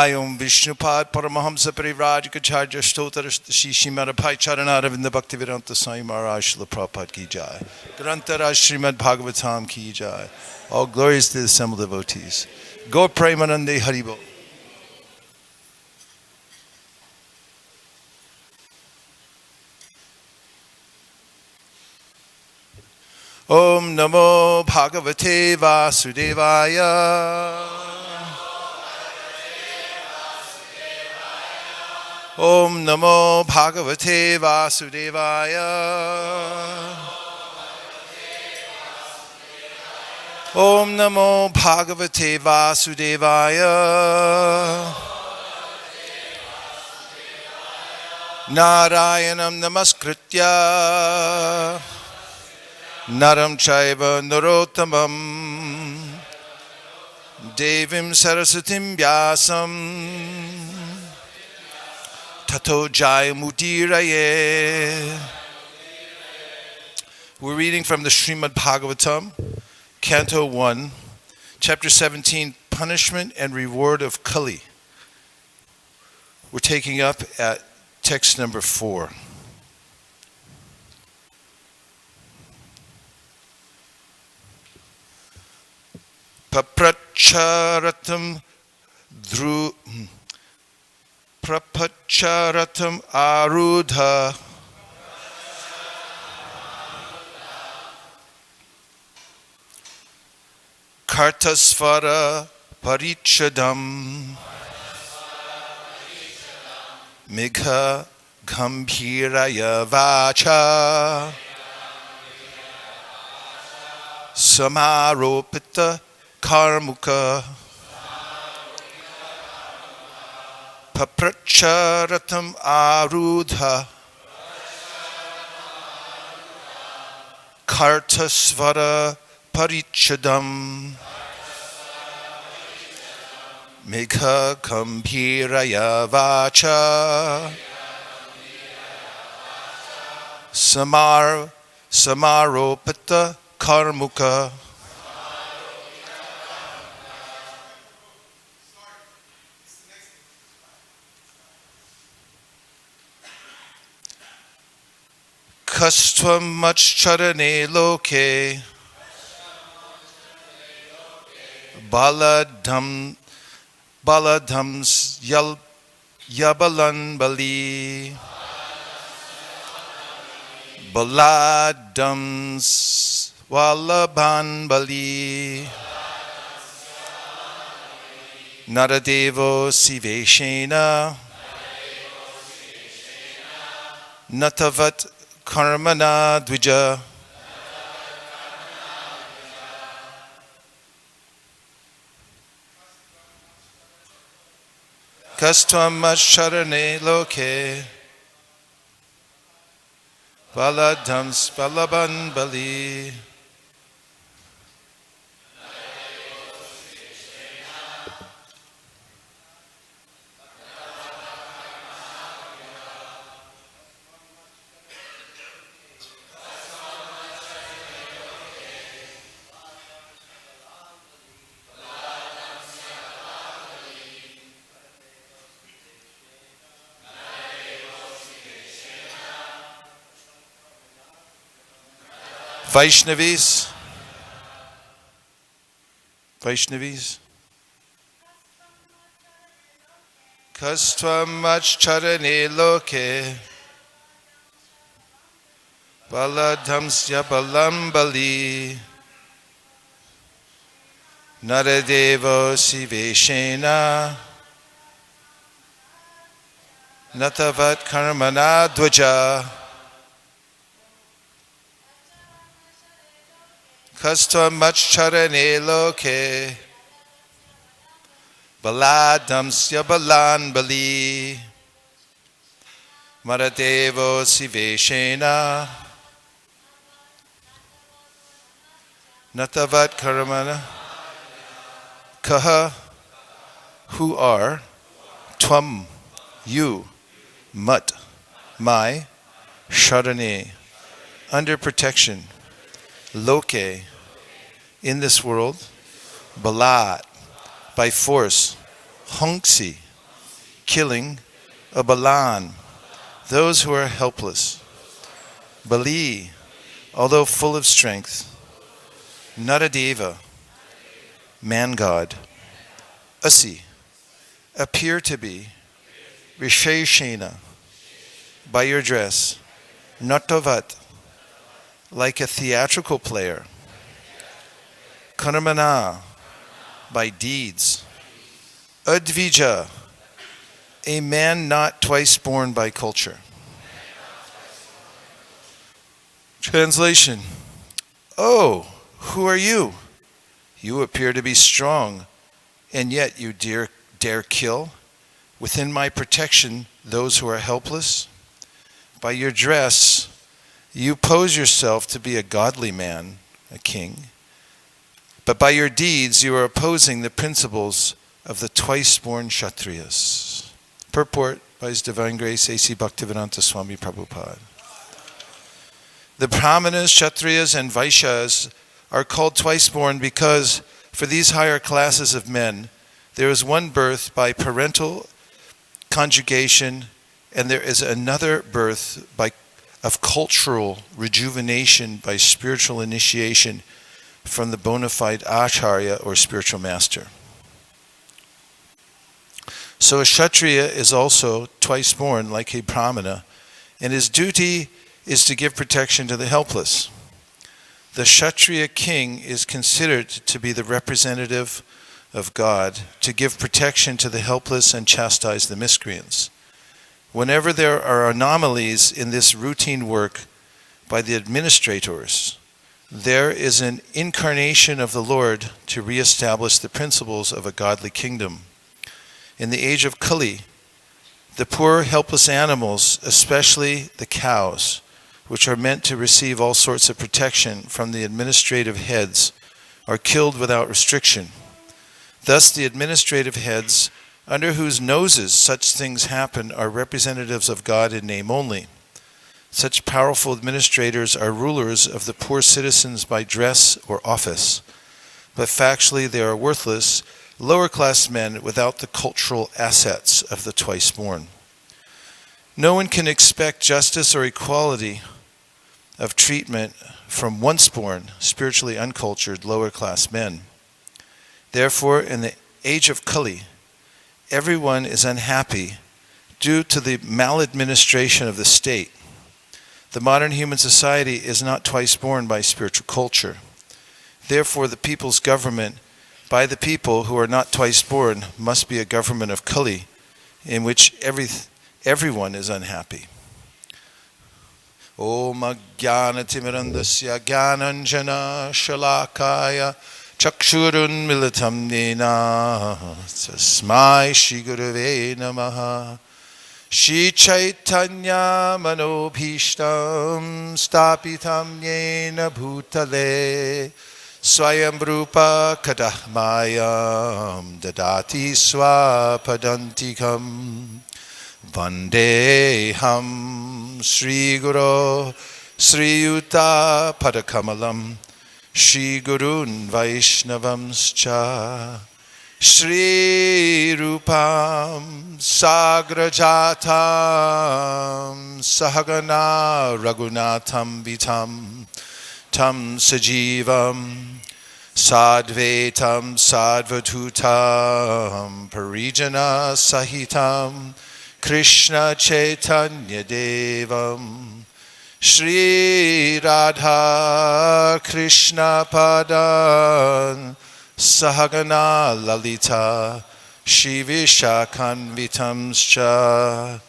Om Vishnupad Paramahamsa Parivrajikacharya Stotar Shishimad Bhai Charanaravinda Bhaktivedanta Swami Maharaj Srila Prabhupada Ki Jai. Grantaraj Srimad Bhagavatam Ki Jai. All glories to the assembled devotees. Gaur Premanande Haribo. Om Namo Bhagavate Vasudevaya. Om Namo Bhagavate Vasudevaya. Om Namo Bhagavate Vasudevaya. Narayanam Namaskritya Naram Chaiva Narottamam Devim Sarasatim Vyasam Tato Jayamutiraye. We're reading from the Srimad Bhagavatam, Canto 1, Chapter 17, Punishment and Reward of Kali. We're taking up at text number 4. Papracharatam Prapacharatam Arudha Kartasvara Parichadam Megha Gambhiraya Vacha Samaropita Karmuka Papracharatam Arudha Kartasvara Parichadam Megha Gambhiraya Vacha Samaropita Karmuka. Kastvam Machcharane Loke Baladhams Yabalan Bali Baladhams Walaban Bali Naradevo Siveshena Natavat Karmana Dvija Kastvam Acharane Loke Baladhams Balaban Bali. Vaishnavis. Kastvam Acharane Loke Baladhams Yabalam Bali Naradevo Siveshena Natavat Karmana Dvaja Kastvam Acharane Loke Baladhams Yabalan Bali Maradevo Siveshena Natavat Karamana Kaha, who are, Tvam, you, Mat, my, Sharane, under protection, Loke, in this world, Balat, by force, Hongsi, killing Abalan, those who are helpless. Bali, although full of strength. Naradeva, man-god. Asi, appear to be. Visheshena, by your dress. Natavat, like a theatrical player. Karmana, by deeds. Advija, a man not twice born by culture. Translation. Oh, who are you? You appear to be strong, and yet you dare kill, within my protection, those who are helpless? By your dress, you pose yourself to be a godly man, a king. But by your deeds, you are opposing the principles of the twice-born Kshatriyas. Purport by His Divine Grace A.C. Bhaktivedanta Swami Prabhupada. The Brahmanas, Kshatriyas, and Vaishyas are called twice-born because, for these higher classes of men, there is one birth by parental conjugation, and there is another birth of cultural rejuvenation by spiritual initiation from the bona fide acharya or spiritual master. So a Kshatriya is also twice born like a Brahmana, and his duty is to give protection to the helpless. The Kshatriya king is considered to be the representative of God, to give protection to the helpless and chastise the miscreants. Whenever there are anomalies in this routine work by the administrators, there is an incarnation of the Lord to re-establish the principles of a godly kingdom. In the age of Kali, the poor helpless animals, especially the cows, which are meant to receive all sorts of protection from the administrative heads, are killed without restriction. Thus the administrative heads, under whose noses such things happen, are representatives of God in name only. Such powerful administrators are rulers of the poor citizens by dress or office, but factually they are worthless, lower-class men without the cultural assets of the twice-born. No one can expect justice or equality of treatment from once-born, spiritually uncultured, lower-class men. Therefore, in the age of Kali, everyone is unhappy due to the maladministration of the state. The modern human society is not twice born by spiritual culture. Therefore, the people's government by the people who are not twice born must be a government of Kali, in which everyone is unhappy. Om Ajnana Timirandasya Gyananjana Shalakaya Chakshurun Militam Nena Tasmai Shri Gurave Namaha Shri Chaitanya Manobhishtam Stapitam Yena Bhutale Swayam Rupa Kadahmayam Dadati Swapadantikam Vandeham Sri Guru Sri Yuta Padakamalam Shri Gurun Vaishnavamscha Shri Rupam Sagrajatam Sahagana Raghunatham Vitam Tam Sajivam Sadvetam Sadvatutam Parijana Sahitam Krishna Chaitanya Devam Shri Radha Krishna Padan Sahagana Lalita Shri Vishakanvitamscha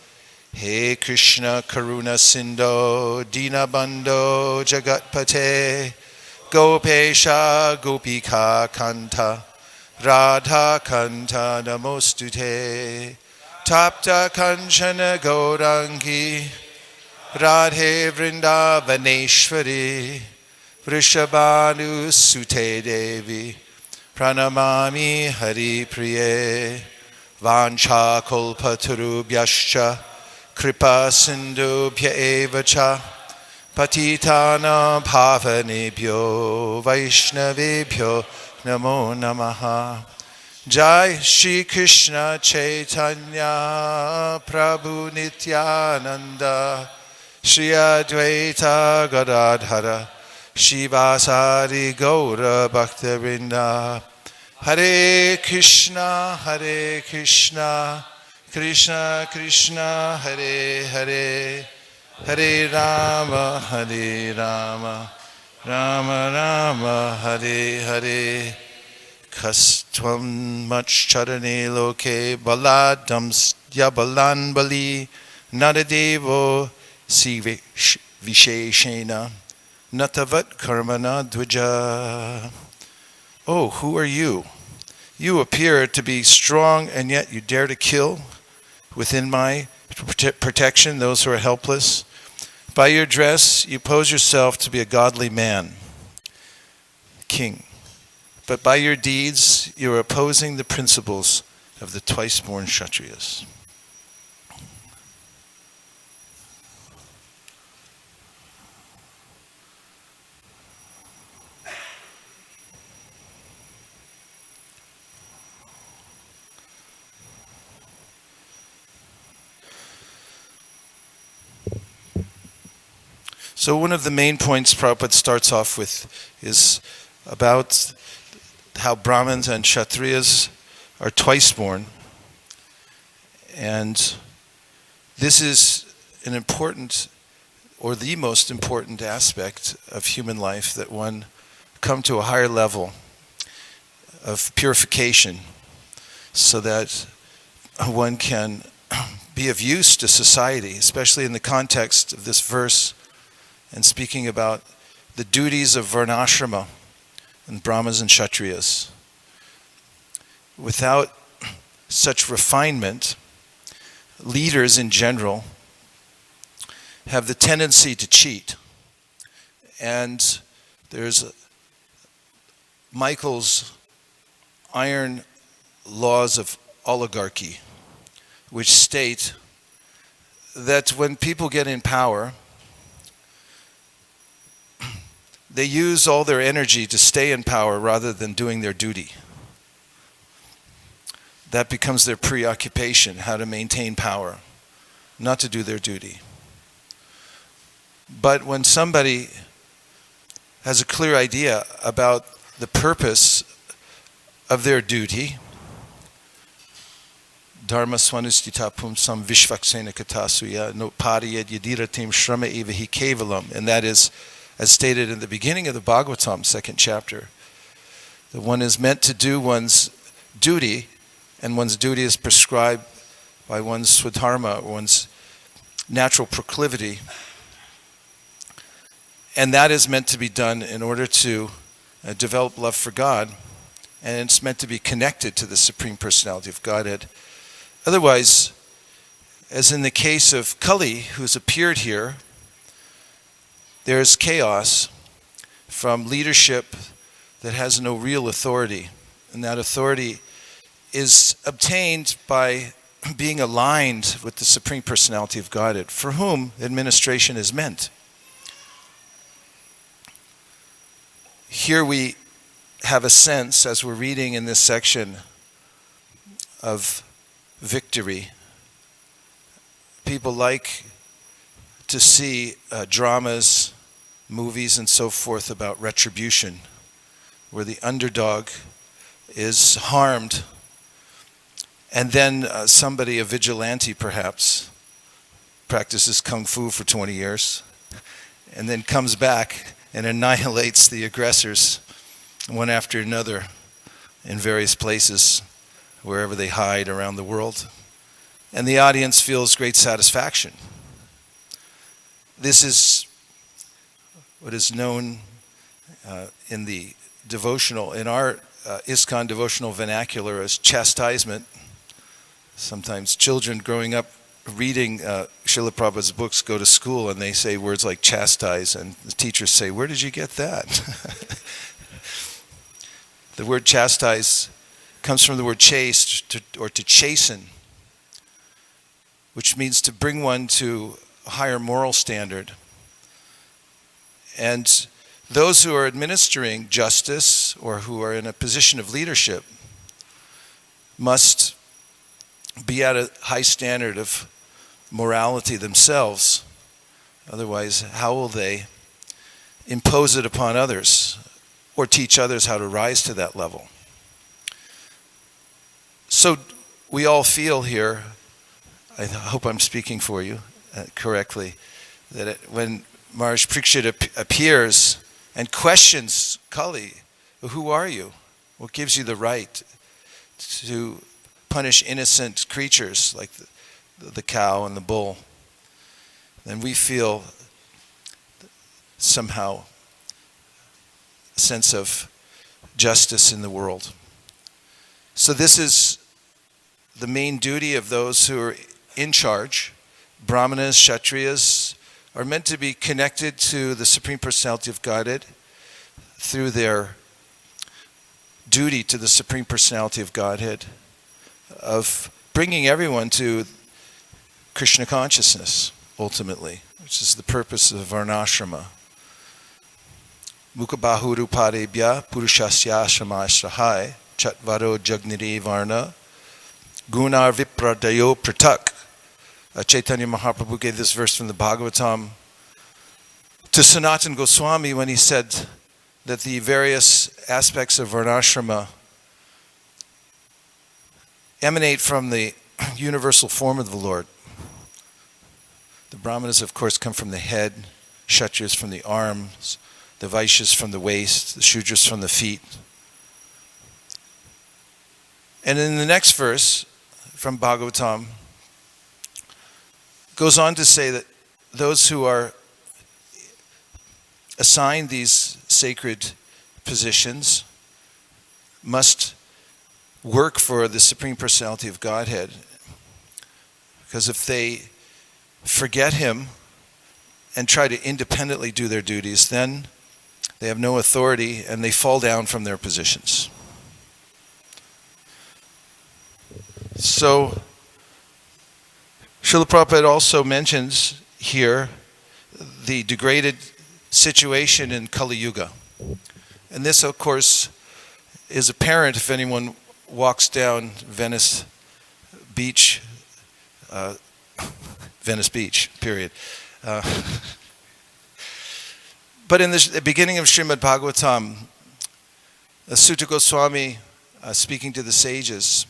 He Krishna Karuna Sindho Dinabandho Jagatpate Gopesha Gopika Kanta Radha Kanta Namostute Tapta Kanchana Gaurangi Radhe Vrindavaneshwari Vrishabhanu Sute Devi Pranamami Hari Priye Vancha Kolpatarubhyascha Kripa Sindhubhya Evacha Patitana Bhavanebhyo Vaishnavebhyo Namo Namaha Jai Shri Krishna Chaitanya Prabhu Nityananda Shri Advaita Gadadhara Shivasari Gaura Bhaktivinoda Hare Krishna Krishna Krishna Hare Hare Hare Rama Rama Rama Hare Hare Kastvam Machcharane Loke Baladam Yabalan Bali Nadadevo Si Visheshena Natavat Karmana Dvija. Oh, who are you? You appear to be strong, and yet you dare to kill within my protection those who are helpless. By your dress, you pose yourself to be a godly man, king. But by your deeds, you are opposing the principles of the twice-born Kshatriyas. So one of the main points Prabhupada starts off with is about how Brahmins and Kshatriyas are twice born. And this is an important, or the most important aspect of human life, that one come to a higher level of purification so that one can be of use to society, especially in the context of this verse and speaking about the duties of Varnashrama and Brahmas and Kshatriyas. Without such refinement, leaders in general have the tendency to cheat. And there's Michael's iron laws of oligarchy, which state that when people get in power, they use all their energy to stay in power rather than doing their duty. That becomes their preoccupation, how to maintain power, not to do their duty. But when somebody has a clear idea about the purpose of their duty, Dharma swanustita pumsam vishvaksena katasuya no pariyad yadiratim shrama evahi kevalam, and that is, as stated in the beginning of the Bhagavatam, 2nd chapter, that one is meant to do one's duty, and one's duty is prescribed by one's swadharma, one's natural proclivity. And that is meant to be done in order to develop love for God, and it's meant to be connected to the Supreme Personality of Godhead. Otherwise, as in the case of Kali, who's appeared here, there's chaos from leadership that has no real authority. And that authority is obtained by being aligned with the Supreme Personality of Godhead, for whom administration is meant. Here we have a sense, as we're reading in this section, of victory. People like to see dramas, movies, and so forth about retribution, where the underdog is harmed, and then somebody, a vigilante perhaps, practices kung fu for 20 years, and then comes back and annihilates the aggressors one after another in various places, wherever they hide around the world. And the audience feels great satisfaction. This is what is known in the devotional, in our ISKCON devotional vernacular, as chastisement. Sometimes children growing up reading Srila Prabhupada's books go to school and they say words like chastise, and the teachers say, "Where did you get that?" The word chastise comes from the word chaste, or to chasten, which means to bring one to a higher moral standard. And those who are administering justice or who are in a position of leadership must be at a high standard of morality themselves. Otherwise, how will they impose it upon others or teach others how to rise to that level? So we all feel here, I hope I'm speaking for you correctly, that when Maharaj Parikshit appears and questions Kali, who are you? What gives you the right to punish innocent creatures like the cow and the bull? Then we feel somehow a sense of justice in the world. So this is the main duty of those who are in charge. Brahmanas, Kshatriyas are meant to be connected to the Supreme Personality of Godhead through their duty to the Supreme Personality of Godhead, of bringing everyone to Krishna consciousness, ultimately, which is the purpose of Varnashrama. Mukhabahuru parebhya purushasya ashramastrahai chatvaro jagniri varna gunar vipradayo pratak. Chaitanya Mahaprabhu gave this verse from the Bhagavatam to Sanatana Goswami when he said that the various aspects of Varnashrama emanate from the universal form of the Lord. The Brahmanas, of course, come from the head, Kshatriyas from the arms, the Vaishyas from the waist, the Shudras from the feet. And in the next verse from Bhagavatam, goes on to say that those who are assigned these sacred positions must work for the Supreme Personality of Godhead, because if they forget Him and try to independently do their duties, then they have no authority and they fall down from their positions. So Srila Prabhupada also mentions here the degraded situation in Kali Yuga. And this, of course, is apparent if anyone walks down Venice Beach, period. But in the beginning of Srimad Bhagavatam, Sutta Goswami, speaking to the sages,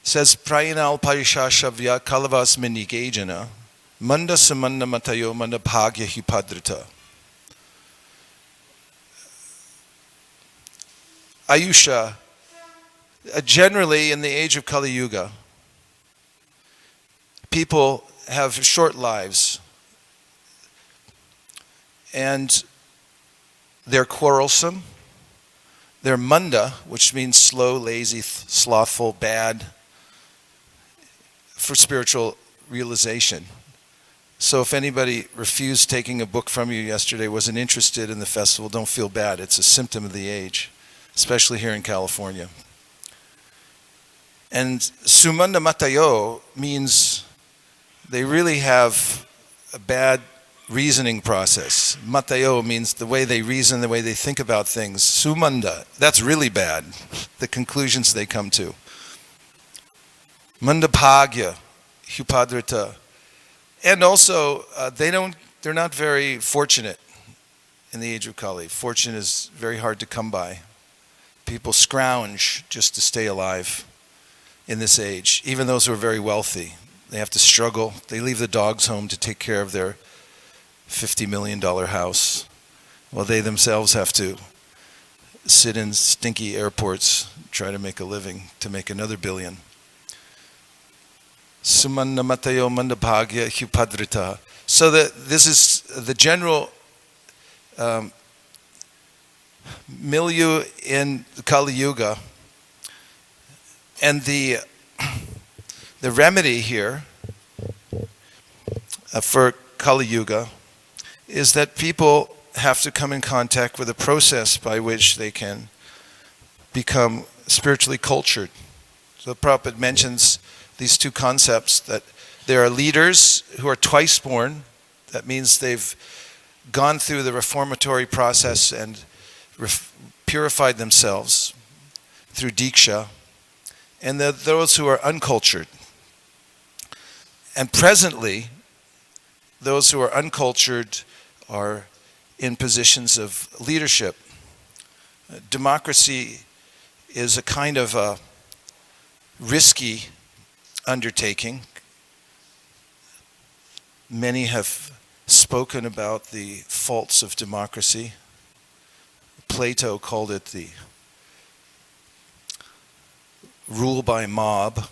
says, Prayinal parishashavya kalavas minigajana manda samanda matayo manda bhagya hipadrita. Ayusha, generally in the age of Kali Yuga, people have short lives and they're quarrelsome, they're manda, which means slow, lazy, slothful, bad, for spiritual realization. So if anybody refused taking a book from you yesterday, wasn't interested in the festival, don't feel bad. It's a symptom of the age, especially here in California. And sumanda matayo means they really have a bad reasoning process. Matayo means the way they reason, the way they think about things. Sumanda, that's really bad, the conclusions they come to. Mandabhagya, Hupadrita. And also, they're not very fortunate in the age of Kali. Fortune is very hard to come by. People scrounge just to stay alive in this age. Even those who are very wealthy, they have to struggle. They leave the dogs home to take care of their $50 million house, while they themselves have to sit in stinky airports, try to make a living, to make another billion. Sumanda matayo mandabhagya hupadrita. So that this is the general milieu in Kali Yuga, and the remedy here for Kali Yuga is that people have to come in contact with a process by which they can become spiritually cultured. So Prabhupada mentions these two concepts, that there are leaders who are twice born. That means they've gone through the reformatory process and purified themselves. through Diksha, and those who are uncultured. And presently, those who are uncultured are in positions of leadership. Democracy is a kind of a risky undertaking. Many have spoken about the faults of democracy. Plato called it the rule by mob,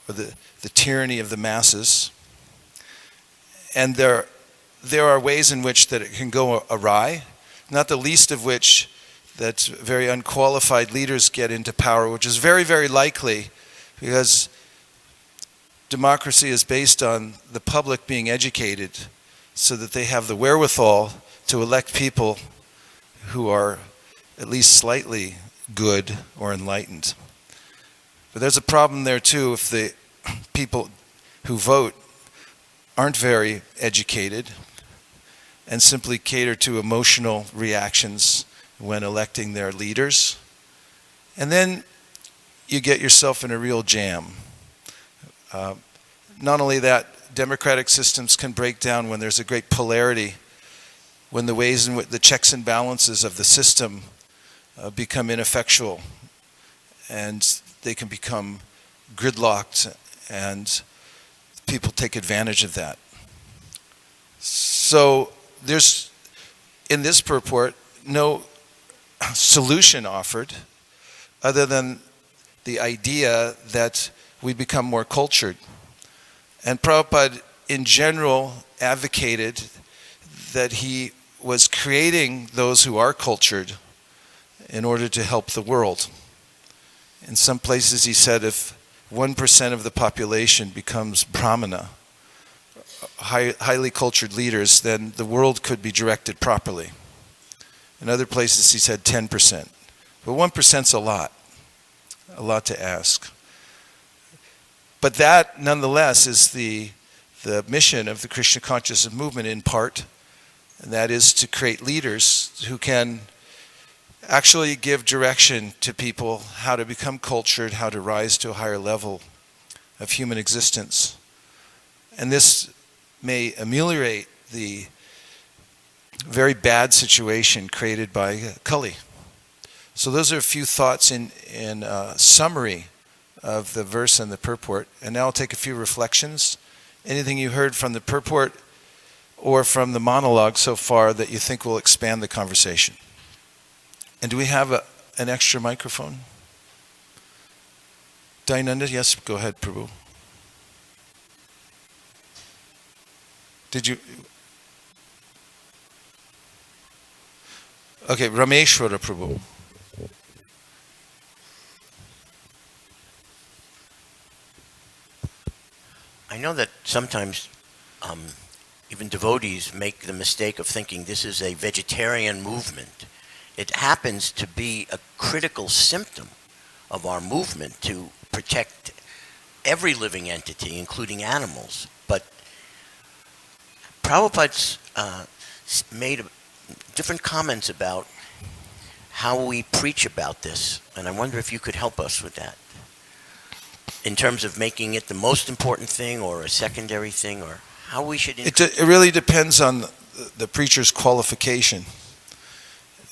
or the tyranny of the masses. And there are ways in which that it can go awry, not the least of which that very unqualified leaders get into power, which is very, very likely because democracy is based on the public being educated so that they have the wherewithal to elect people who are at least slightly good or enlightened. But there's a problem there too if the people who vote aren't very educated and simply cater to emotional reactions when electing their leaders. And then you get yourself in a real jam. Not only that, democratic systems can break down when there's a great polarity, when the ways in which the checks and balances of the system become ineffectual, and they can become gridlocked, and people take advantage of that. So there's, in this purport, no solution offered other than the idea that we become more cultured. And Prabhupada in general advocated that he was creating those who are cultured in order to help the world. In some places he said if 1% of the population becomes brahmana, highly cultured leaders, then the world could be directed properly. In other places he said 10%. But 1%'s a lot to ask. But that, nonetheless, is the mission of the Krishna consciousness movement in part, and that is to create leaders who can actually give direction to people how to become cultured, how to rise to a higher level of human existence. And this may ameliorate the very bad situation created by Kali. So those are a few thoughts in summary of the verse and the purport. And now I'll take a few reflections. Anything you heard from the purport or from the monologue so far that you think will expand the conversation? And do we have an extra microphone? Dayananda, yes, go ahead, Prabhu. Did you? Okay, Rameshwara Prabhu. I know that sometimes even devotees make the mistake of thinking this is a vegetarian movement. It happens to be a critical symptom of our movement to protect every living entity, including animals. But Prabhupada's made different comments about how we preach about this, and I wonder if you could help us with that, in terms of making it the most important thing or a secondary thing, or how we should... It really depends on the preacher's qualification.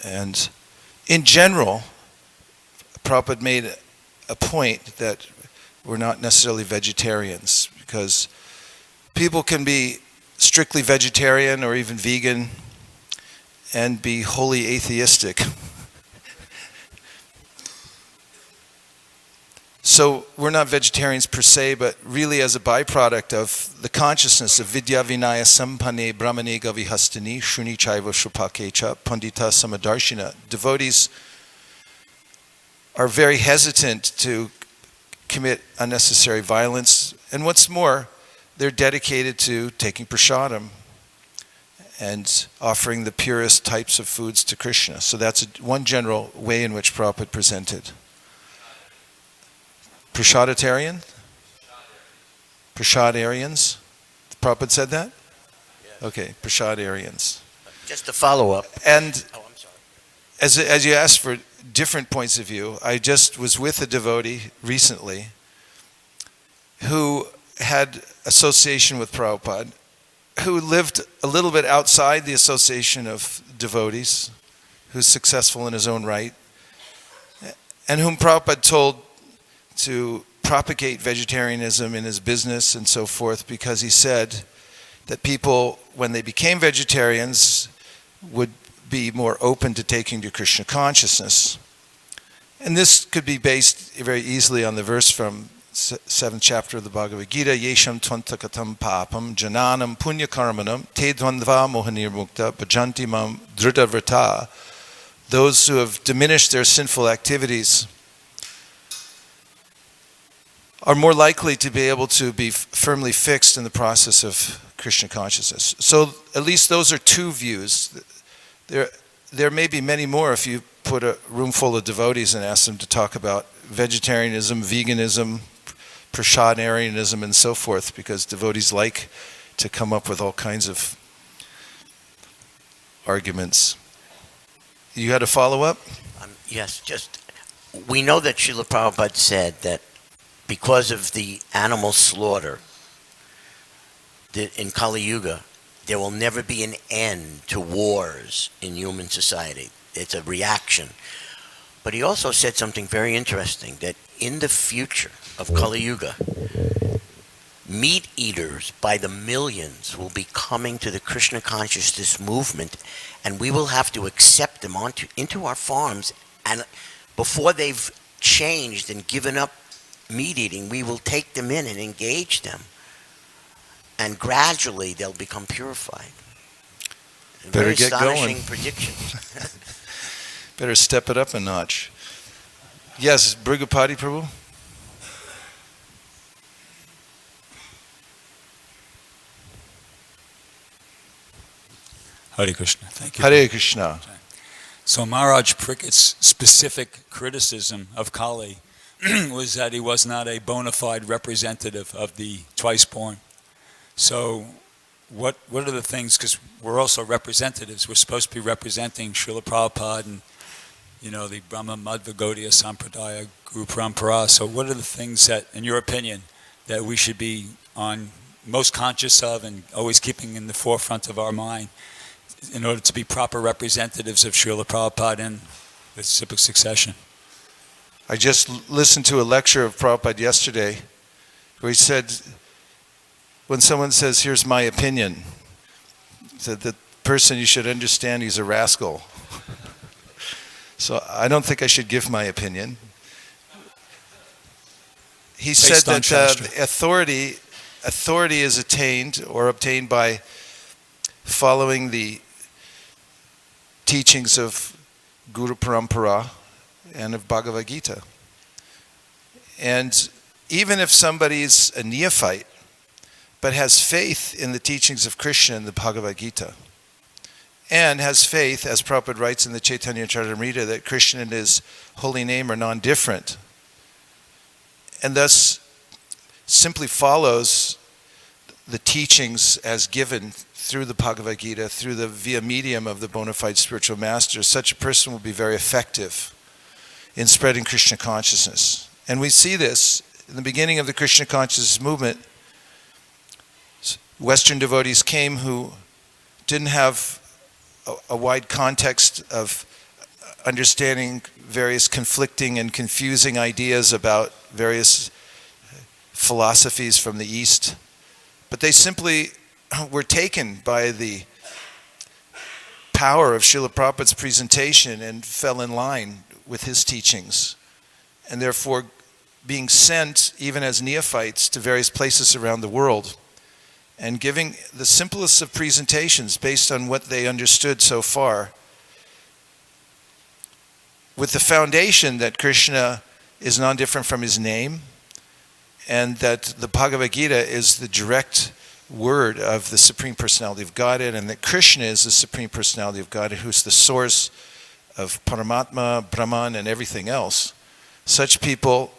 And in general, Prabhupada made a point that we're not necessarily vegetarians, because people can be strictly vegetarian or even vegan and be wholly atheistic. So we're not vegetarians per se, but really as a byproduct of the consciousness of Vidya Vinaya Sampane Brahmane Gavihastani Shuni Chaiva Shupakecha Pandita Samadarshina. Devotees are very hesitant to commit unnecessary violence, and what's more, they're dedicated to taking prasadam and offering the purest types of foods to Krishna. So that's one general way in which Prabhupada presented. Prasaditarian? Prasadarians? Prabhupada said that? Yes. Okay, Prasadarians. Just a follow-up. And I'm sorry. as you asked for different points of view. I just was with a devotee recently who had association with Prabhupada, who lived a little bit outside the association of devotees, who's successful in his own right, and whom Prabhupada told to propagate vegetarianism in his business and so forth, because he said that people, when they became vegetarians, would be more open to taking to Krishna consciousness. And this could be based very easily on the verse from 7th chapter of the Bhagavad Gita, Yesham tvantakatam papam jananam punya karmanam te dvandva mohanir mukta bhajanti mam dritavrata. Those who have diminished their sinful activities are more likely to be able to be firmly fixed in the process of Krishna consciousness. So at least those are two views. There may be many more if you put a room full of devotees and ask them to talk about vegetarianism, veganism, prasadarianism, and so forth, because devotees like to come up with all kinds of arguments. You had a follow-up? Yes, just we know that Srila Prabhupada said that because of the animal slaughter in Kali Yuga, there will never be an end to wars in human society. It's a reaction. But he also said something very interesting, that in the future of Kali Yuga, meat eaters by the millions will be coming to the Krishna consciousness movement, and we will have to accept them into our farms, and before they've changed and given up meat eating, we will take them in and engage them, and gradually they'll become purified. Better Very get astonishing going. predictions. Better step it up a notch. Yes, Brigapati Prabhu? Hare Krishna. Thank you. Hare Krishna. So Maharaj Priket's specific criticism of Kali was that he was not a bona fide representative of the twice-born. So what are the things, because we're also representatives, we're supposed to be representing Srila Prabhupada and, the Brahma Madhva Gaudiya Sampradaya Guru Parampara. So what are the things that, in your opinion, that we should be most conscious of and always keeping in the forefront of our mind in order to be proper representatives of Srila Prabhupada in the disciplic succession? I just listened to a lecture of Prabhupada yesterday where he said, when someone says, here's my opinion, he said, the person, you should understand he's a rascal. So I don't think I should give my opinion. He said that authority is attained or obtained by following the teachings of Guru Parampara and of Bhagavad Gita. And even if somebody's a neophyte, but has faith in the teachings of Krishna and the Bhagavad Gita, and has faith, as Prabhupada writes in the Chaitanya Charitamrita, that Krishna and his holy name are non-different, and thus simply follows the teachings as given through the Bhagavad Gita, through the via medium of the bona fide spiritual master, such a person will be very effective in spreading Krishna consciousness. And we see this in the beginning of the Krishna consciousness movement. Western devotees came who didn't have a wide context of understanding various conflicting and confusing ideas about various philosophies from the East, but they simply were taken by the power of Srila Prabhupada's presentation and fell in line with his teachings, and therefore being sent, even as neophytes, to various places around the world and giving the simplest of presentations based on what they understood so far, with the foundation that Krishna is non-different from his name, and that the Bhagavad Gita is the direct word of the Supreme Personality of Godhead, and that Krishna is the Supreme Personality of Godhead, who's the source of Paramatma, Brahman, and everything else. Such people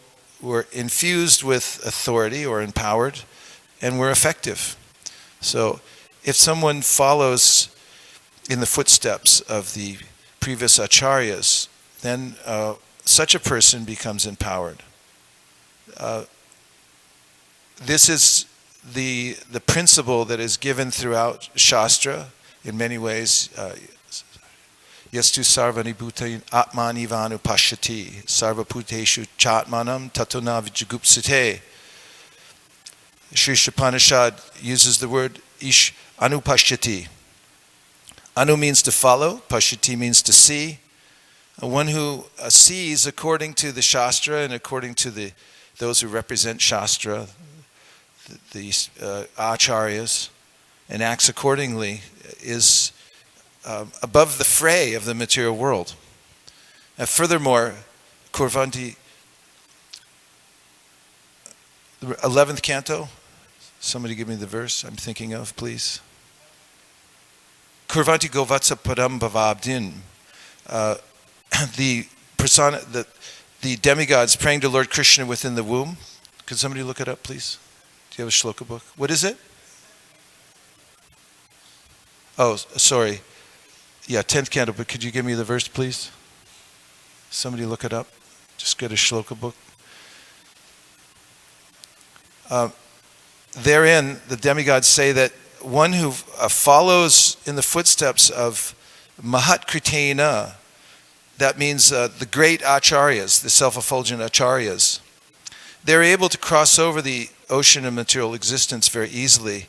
were infused with authority or empowered and were effective. So if someone follows in the footsteps of the previous acharyas then such a person becomes empowered. This is the principle that is given throughout Shastra in many ways. Yastu sarvani bhutani atmani vanu pashyati sarvaputeshu chatmanam tatona vijagupsate. Sri Upanishad uses the word ish anupashyati. Anu means to follow, pashyati means to see. One who sees according to the Shastra and according to those who represent Shastra, the acharyas, and acts accordingly is above the fray of the material world. And furthermore, Kurvanti, the 11th canto, somebody give me the verse I'm thinking of, please. Kurvanti govatsa padam bhavabdin. The demigods praying to Lord Krishna within the womb. Could somebody look it up, please? Do you have a shloka book? What is it? Oh, sorry. Yeah, 10th canto, but could you give me the verse, please? Somebody look it up. Just get a shloka book. Therein, the demigods say that one who follows in the footsteps of Mahat Kritena, that means the great acharyas, the self-effulgent acharyas, they're able to cross over the ocean of material existence very easily,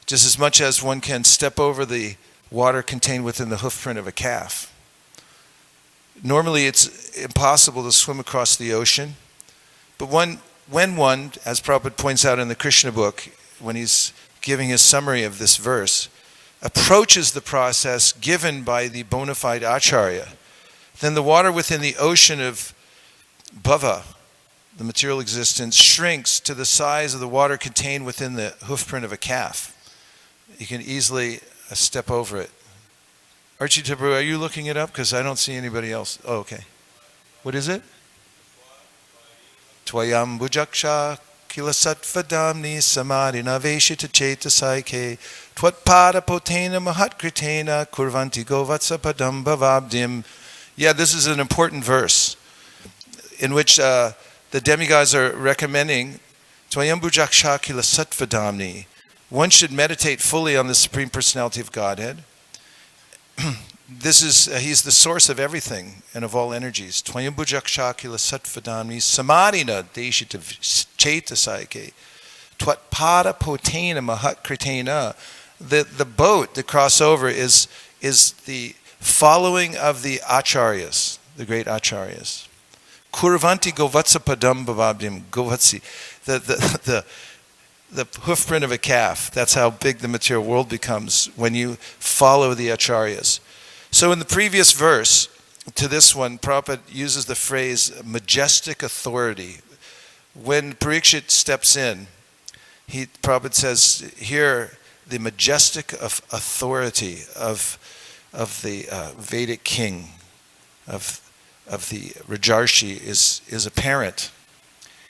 just as much as one can step over the water contained within the hoofprint of a calf. Normally it's impossible to swim across the ocean, but when one, as Prabhupada points out in the Krishna book, when he's giving his summary of this verse, approaches the process given by the bona fide acharya, then the water within the ocean of bhava, the material existence, shrinks to the size of the water contained within the hoofprint of a calf. You can easily step over it. Archie Tabru, are you looking it up? Because I don't see anybody else. Oh, okay. What is it? Tvayam bujaksha kilasatvadamni samadhina veshita chetasaike twatpada potena mahatkritena kurvanti govatsa padam bhavabdim. Yeah, this is an important verse in which the demigods are recommending Tvayam bujaksha kilasatvadamni. One should meditate fully on the Supreme Personality of Godhead. He's the source of everything and of all energies. Tvayam bujaksha kilasatvadamni samadhina deshita chetasaike twatpada potena mahatkritena. The boat, the crossover, is the following of the acharyas, the great acharyas. Kurvanti govatsa padam bhavabdim. Govatsi, the hoofprint of a calf. That's how big the material world becomes when you follow the acharyas. So in the previous verse to this one, Prabhupada uses the phrase majestic authority. When Parikshit steps in, Prabhupada says here the majestic authority of the Vedic king, of the Rajarshi is apparent.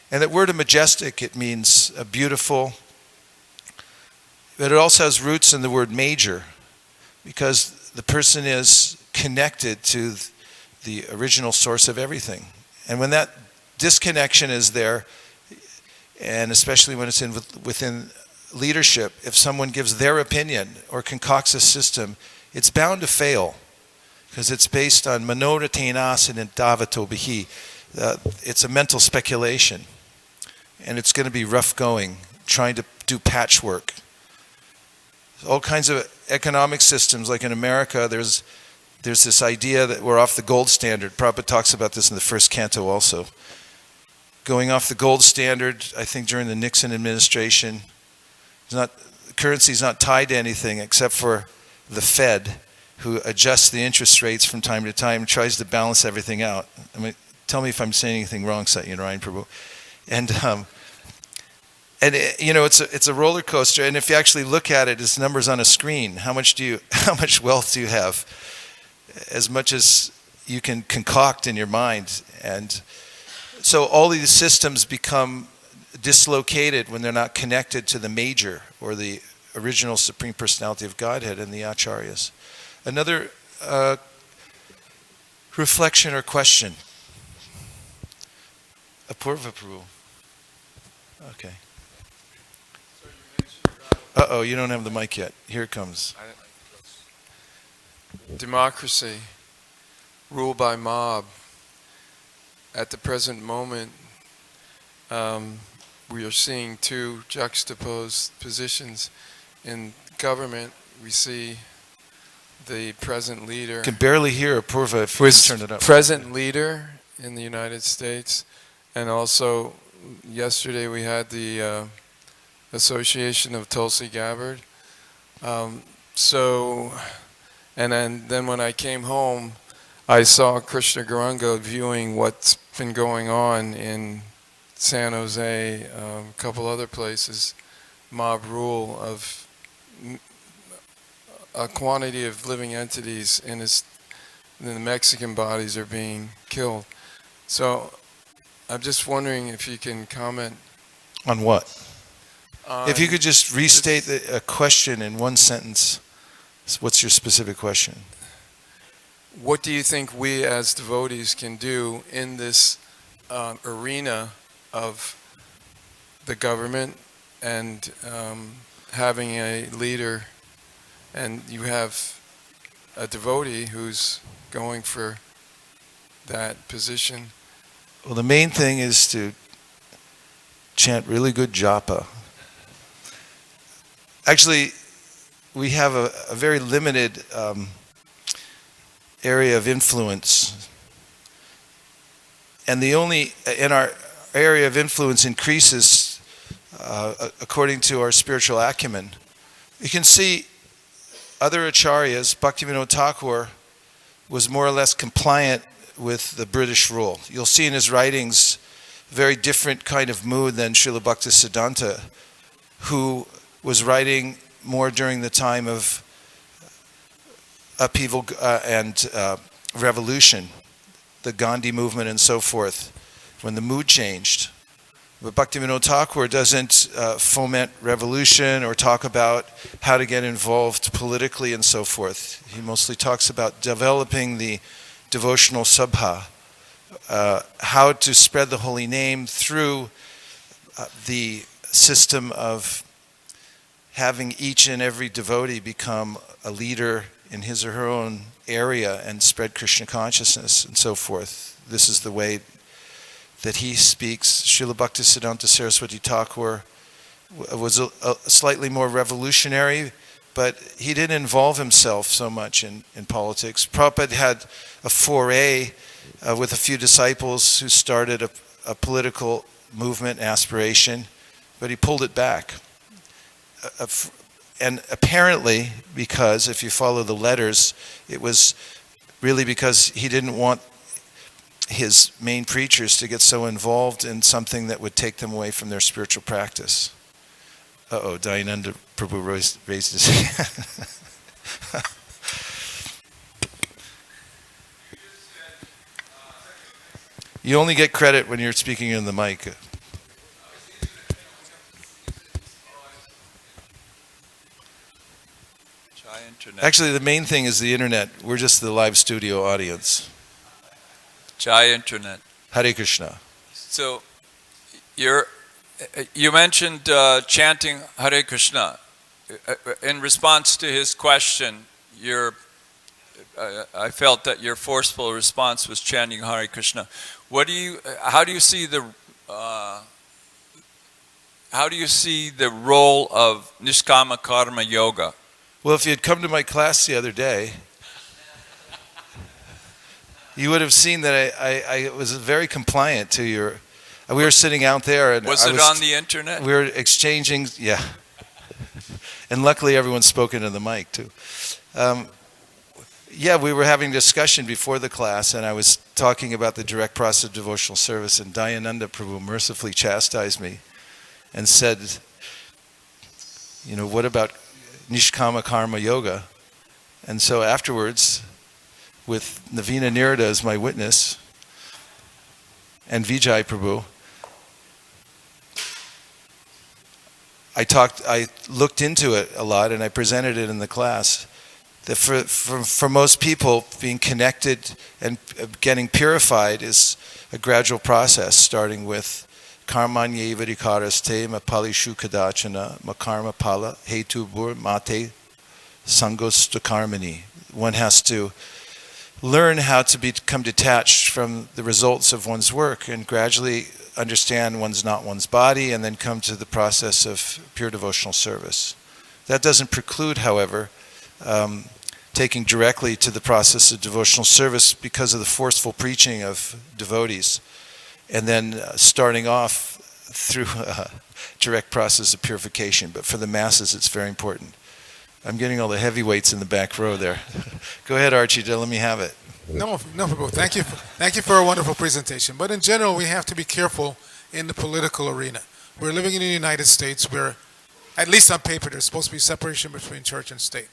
And that word of majestic, it means beautiful, but it also has roots in the word major, because the person is connected to the original source of everything. And when that disconnection is there, and especially when it's within leadership, if someone gives their opinion or concocts a system, it's bound to fail, because it's based on manoratenas and davato bihi. It's a mental speculation, and it's going to be rough going, trying to do patchwork. All kinds of economic systems, like in America, there's this idea that we're off the gold standard. Prabhupada talks about this in the first canto also. Going off the gold standard, I think during the Nixon administration, currency is not tied to anything except for the Fed, who adjusts the interest rates from time to time, tries to balance everything out. I mean, tell me if I'm saying anything wrong, Satyanarayan Prabhu. And it's a roller coaster. And if you actually look at it, it's numbers on a screen. How much wealth do you have? As much as you can concoct in your mind. And so all these systems become dislocated when they're not connected to the major or the original Supreme Personality of Godhead and the Acharyas. Another reflection or question? Apurva Prabhu. Okay. Uh-oh, you don't have the mic yet. Here it comes. Democracy, rule by mob. At the present moment, we are seeing two juxtaposed positions. In government, we see the present leader. I can barely hear Apurva if you turn it up. Present leader in the United States, and also yesterday we had the Association of Tulsi Gabbard. And then when I came home, I saw Krishna Garanga viewing what's been going on in San Jose, a couple other places, mob rule of a quantity of living entities in the Mexican bodies are being killed. So I'm just wondering if you can comment. On what? If you could just restate a question in one sentence. What's your specific question? What do you think we as devotees can do in this arena of the government and having a leader, and you have a devotee who's going for that position? Well, the main thing is to chant really good japa. Actually, we have a very limited area of influence. And our area of influence increases according to our spiritual acumen. You can see other acharyas. Bhaktivinoda Thakur was more or less compliant with the British rule. You'll see in his writings a very different kind of mood than Srila Bhaktisiddhanta, who was writing more during the time of upheaval and revolution, the Gandhi movement and so forth, when the mood changed. But Bhaktivinoda Thakur doesn't foment revolution or talk about how to get involved politically and so forth. He mostly talks about developing the devotional sabha, how to spread the holy name through the system of having each and every devotee become a leader in his or her own area and spread Krishna consciousness and so forth. This is the way that he speaks. Srila Bhaktisiddhanta Saraswati Thakur was a slightly more revolutionary, but he didn't involve himself so much in politics. Prabhupada had a foray with a few disciples who started a political movement aspiration, but he pulled it back. And apparently, because if you follow the letters, it was really because he didn't want his main preachers to get so involved in something that would take them away from their spiritual practice. Uh-oh, Dayananda Prabhu raised his hand. You only get credit when you're speaking in the mic. Actually, the main thing is the internet. We're just the live studio audience. Jai Internet. Hare Krishna. So, you mentioned chanting Hare Krishna. In response to his question, I felt that your forceful response was chanting Hare Krishna. How do you see the role of Nishkama Karma Yoga? Well, if you had come to my class the other day, you would have seen that I was very compliant to your. We were sitting out there, and was it on the internet? We were exchanging, yeah. And luckily, everyone spoke into the mic too. Yeah, we were having a discussion before the class, and I was talking about the direct process of devotional service, and Dayananda Prabhu mercifully chastised me and said, what about Nishkama Karma Yoga? And so afterwards, with Navina Nirada as my witness, and Vijay Prabhu, I looked into it a lot, and I presented it in the class. that for most people, being connected and getting purified is a gradual process, starting with karmanye varikaraste mapalishu kadachana makarma pala hetubur mate sangostakarmani. One has to learn how to become detached from the results of one's work and gradually understand one's not one's body, and then come to the process of pure devotional service. That doesn't preclude, however, taking directly to the process of devotional service because of the forceful preaching of devotees, and then starting off through a direct process of purification. But for the masses, it's very important. I'm getting all the heavyweights in the back row there. Go ahead, Archie, let me have it. No, Prabhu. Thank you for a wonderful presentation. But in general, we have to be careful in the political arena. We're living in the United States where, at least on paper, there's supposed to be separation between church and state.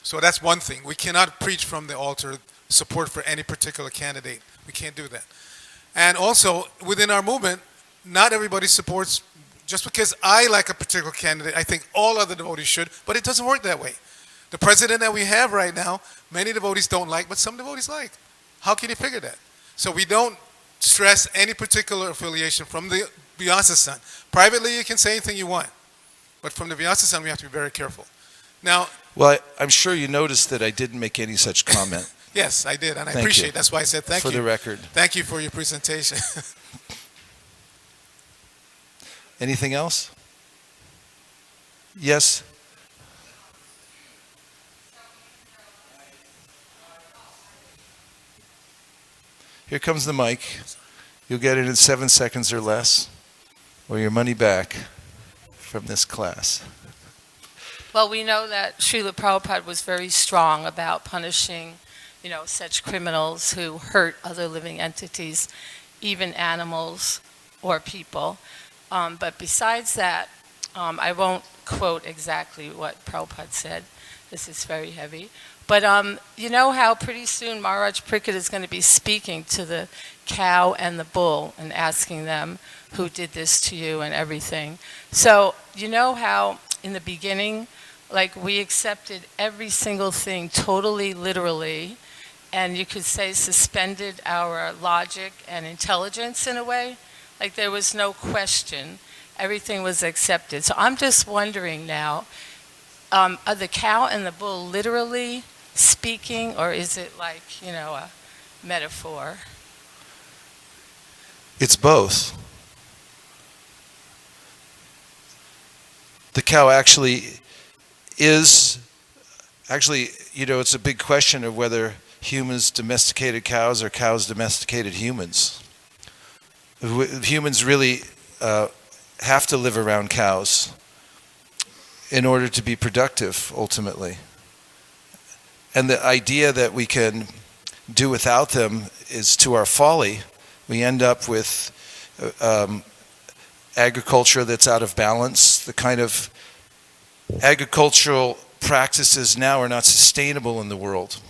So that's one thing. We cannot preach from the altar support for any particular candidate. We can't do that. And also, within our movement, not everybody supports, just because I like a particular candidate, I think all other devotees should, but it doesn't work that way. The president that we have right now, many devotees don't like, but some devotees like. How can you figure that? So we don't stress any particular affiliation from the Vyasa-san. Privately, you can say anything you want, but from the Vyasa-san, we have to be very careful. Now, well, I'm sure you noticed that I didn't make any such comment. Yes, I did, and I Thank appreciate you. it. That's why I said thank you. For the record. Thank you for your presentation. Anything else? Yes? Here comes the mic. You'll get it in 7 seconds or less, or your money back from this class. Well, we know that Srila Prabhupada was very strong about punishing, such criminals who hurt other living entities, even animals or people. But besides that, I won't quote exactly what Prabhupada said. This is very heavy. But you know how pretty soon Maharaj Pariksit is going to be speaking to the cow and the bull and asking them who did this to you and everything. So you know how in the beginning, like we accepted every single thing totally literally, and you could say suspended our logic and intelligence in a way? Like there was no question. Everything was accepted. So I'm just wondering now, are the cow and the bull literally speaking, or is it like, a metaphor? It's both. The cow it's a big question of whether humans domesticated cows or cows domesticated humans. Humans really have to live around cows in order to be productive, ultimately. And the idea that we can do without them is to our folly. We end up with agriculture that's out of balance. The kind of agricultural practices now are not sustainable in the world.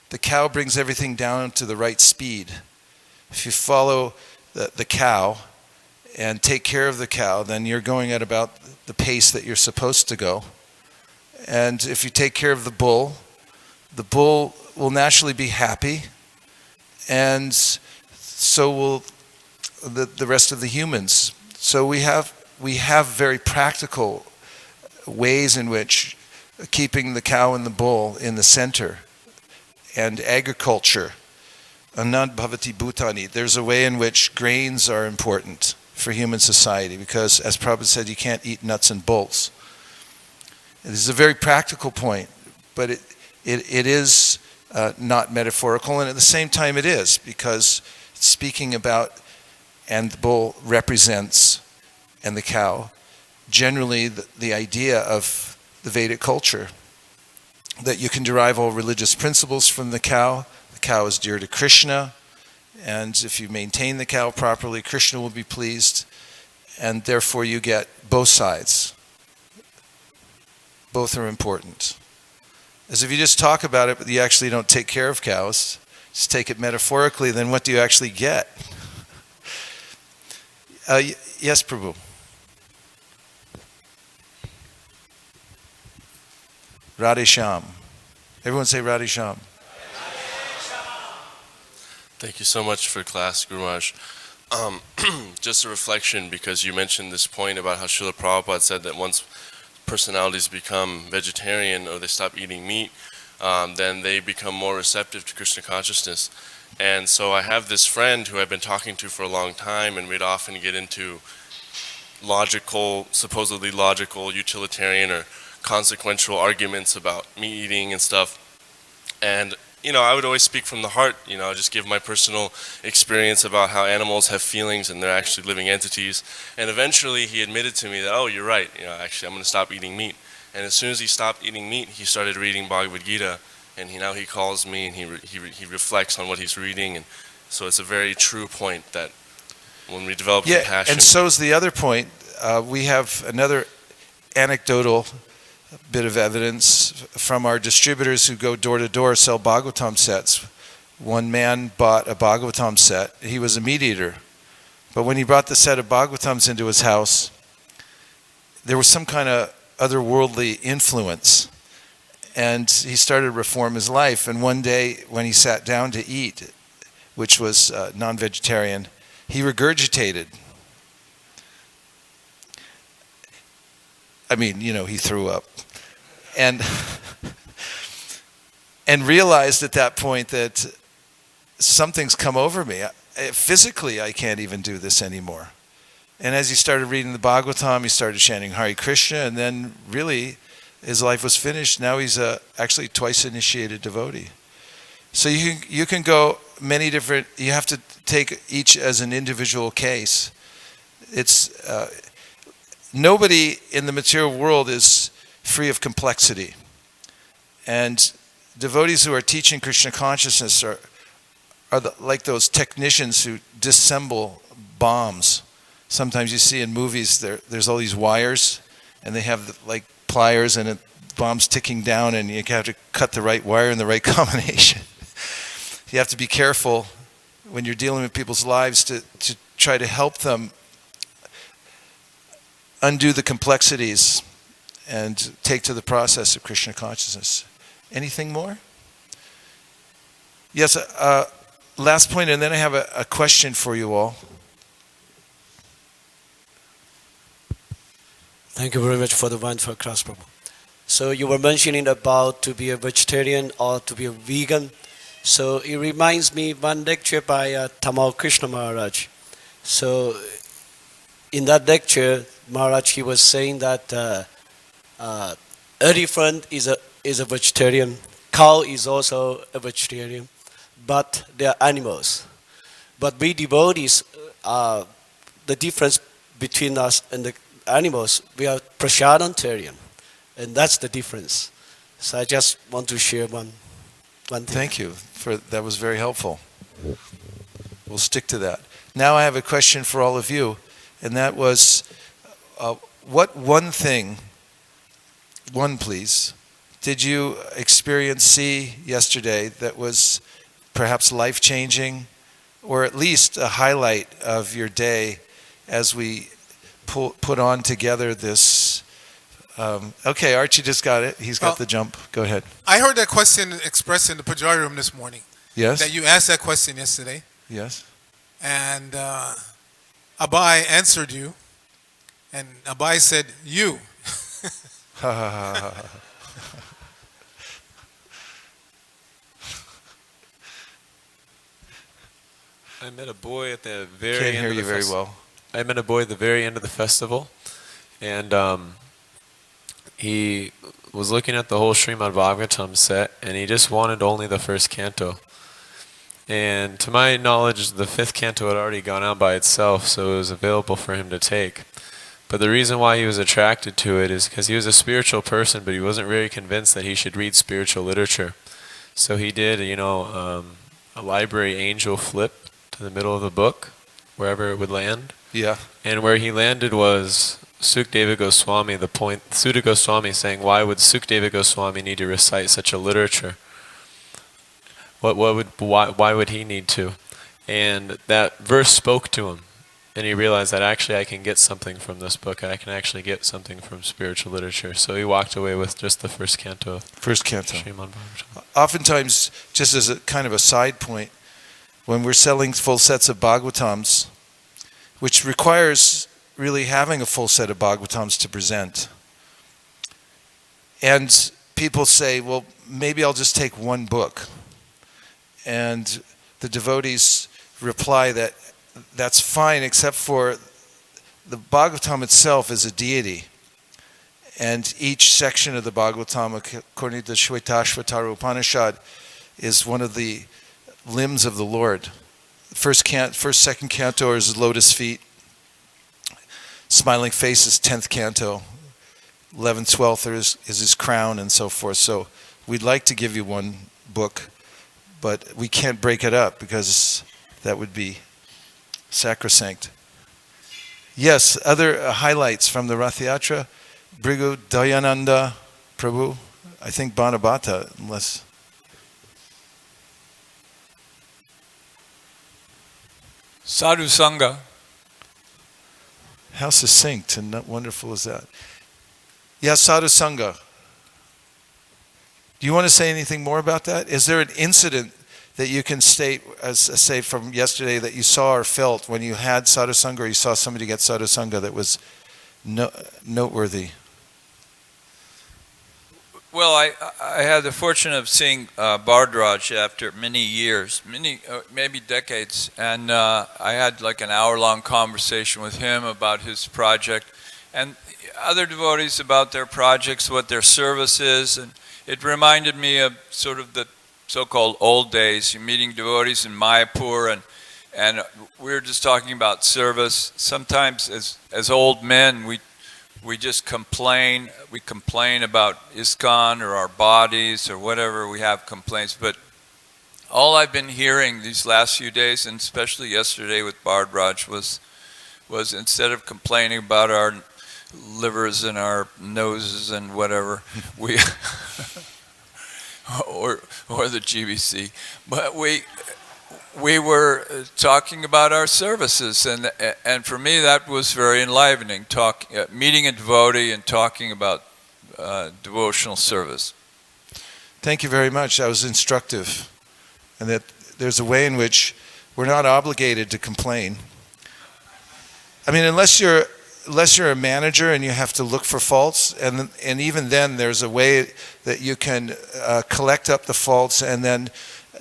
The cow brings everything down to the right speed. If you follow the cow and take care of the cow, then you're going at about the pace that you're supposed to go. And if you take care of the bull will naturally be happy, and so will the rest of the humans. So we have very practical ways in which keeping the cow and the bull in the center, and agriculture, anad bhavati bhutani. There's a way in which grains are important for human society, because as Prabhupada said, you can't eat nuts and bolts. This is a very practical point, but it is not metaphorical, and at the same time it is, because it's speaking about, and the bull represents, and the cow, generally the idea of the Vedic culture, that you can derive all religious principles from the cow. The cow is dear to Krishna, and if you maintain the cow properly, Krishna will be pleased, and therefore you get both sides. Both are important. As if you just talk about it, but you actually don't take care of cows, just take it metaphorically, then what do you actually get? Yes, Prabhu. Radhe Shyam. Everyone say Radhe Shyam. Thank you so much for class, Guru Maharaj. Just a reflection, because you mentioned this point about how Srila Prabhupada said that once personalities become vegetarian or they stop eating meat, then they become more receptive to Krishna consciousness. And so I have this friend who I've been talking to for a long time, and we'd often get into logical, supposedly logical, utilitarian or consequential arguments about meat eating and stuff. And I would always speak from the heart, just give my personal experience about how animals have feelings and they're actually living entities. And eventually he admitted to me that, oh, you're right, actually I'm going to stop eating meat. And as soon as he stopped eating meat, he started reading Bhagavad Gita, and now he calls me and he reflects on what he's reading. And so it's a very true point that when we develop compassion. And so is the other point. We have another anecdotal bit of evidence from our distributors who go door to door, sell Bhagavatam sets. One man bought a Bhagavatam set. He was a meat eater. But when he brought the set of Bhagavatams into his house, there was some kind of otherworldly influence. And he started to reform his life. And one day when he sat down to eat, which was non-vegetarian, he regurgitated. I mean, he threw up. And realized at that point that something's come over me. Physically, I can't even do this anymore. And as he started reading the Bhagavatam, he started chanting Hare Krishna, and then really his life was finished. Now he's actually twice initiated devotee. So you can go many different, you have to take each as an individual case. It's nobody in the material world is free of complexity. And devotees who are teaching Krishna consciousness are like those technicians who disassemble bombs. Sometimes you see in movies there's all these wires, and they have like pliers, and bombs ticking down, and you have to cut the right wire in the right combination. You have to be careful when you're dealing with people's lives to try to help them undo the complexities and take to the process of Krishna consciousness. Anything more? Yes, last point, and then I have a question for you all. Thank you very much for the wonderful class, Prabhu. So you were mentioning about to be a vegetarian or to be a vegan. So it reminds me one lecture by Tamal Krishna Maharaj. So in that lecture, Maharaj, he was saying that elephant is a vegetarian, cow is also a vegetarian, but they are animals. But we devotees, the difference between us and the animals, we are prasadantarian, and that's the difference. So I just want to share one thing. Thank you. That was very helpful. We'll stick to that. Now I have a question for all of you, and that was, what one thing, please, did you see yesterday that was perhaps life-changing, or at least a highlight of your day as we put on together this? Okay, Archie just got it. He's got the jump. Go ahead. I heard that question expressed in the Pujari room this morning. Yes? That you asked that question yesterday. Yes. And Abai answered you. And Abai said, you. Ha ha ha ha. I met a boy at the very Can't end hear of the you very well. I met a boy at the very end of the festival, and he was looking at the whole Srimad Bhagavatam set, and he just wanted only the first canto. And to my knowledge, the fifth canto had already gone out by itself, so it was available for him to take. But the reason why he was attracted to it is because he was a spiritual person, but he wasn't very convinced that he should read spiritual literature. So he did, a library angel flip to the middle of the book, wherever it would land. Yeah. And where he landed was Sukadeva Goswami, the point, Sutta Goswami saying, why would Sukadeva Goswami need to recite such a literature? Why would he need to? And that verse spoke to him. And he realized that actually I can get something from this book. I can actually get something from spiritual literature. So he walked away with just the first canto. First canto. Srimad Bhagavatam. Oftentimes, just as a kind of a side point, when we're selling full sets of Bhagavatams, which requires really having a full set of Bhagavatams to present, and people say, well, maybe I'll just take one book. And the devotees reply that that's fine, except for the Bhagavatam itself is a deity. And each section of the Bhagavatam, according to the Shvetashvatara Upanishad, is one of the limbs of the Lord. Second canto is lotus feet. Smiling face is 10th canto. 11th, 12th is his crown and so forth. So we'd like to give you one book, but we can't break it up because that would be sacrosanct. Yes, other highlights from the Rath Yatra. Brigu Dayananda Prabhu, I think Banabhata, unless... Sadhu Sangha. How succinct and wonderful is that? Yes, Sadhu Sangha. Do you want to say anything more about that? Is there an incident that you can state, say from yesterday, that you saw or felt when you had Sadhu Sangha, or you saw somebody get Sadhu Sangha that was noteworthy? Well, I had the fortune of seeing Bhardraj after many years, maybe decades, and I had like an hour-long conversation with him about his project, and other devotees about their projects, what their service is, and it reminded me of sort of the so-called old days. You're meeting devotees in Mayapur, and we were just talking about service. Sometimes as old men, we just complain. We complain about ISKCON or our bodies or whatever. We have complaints. But all I've been hearing these last few days, and especially yesterday with Bhardraj, was instead of complaining about our livers and our noses and whatever, we or the GBC, but we were talking about our services, and for me that was very enlivening. Meeting a devotee and talking about devotional service. Thank you very much. That was instructive, and that there's a way in which we're not obligated to complain. I mean, unless you're a manager and you have to look for faults, and even then there's a way that you can collect up the faults and then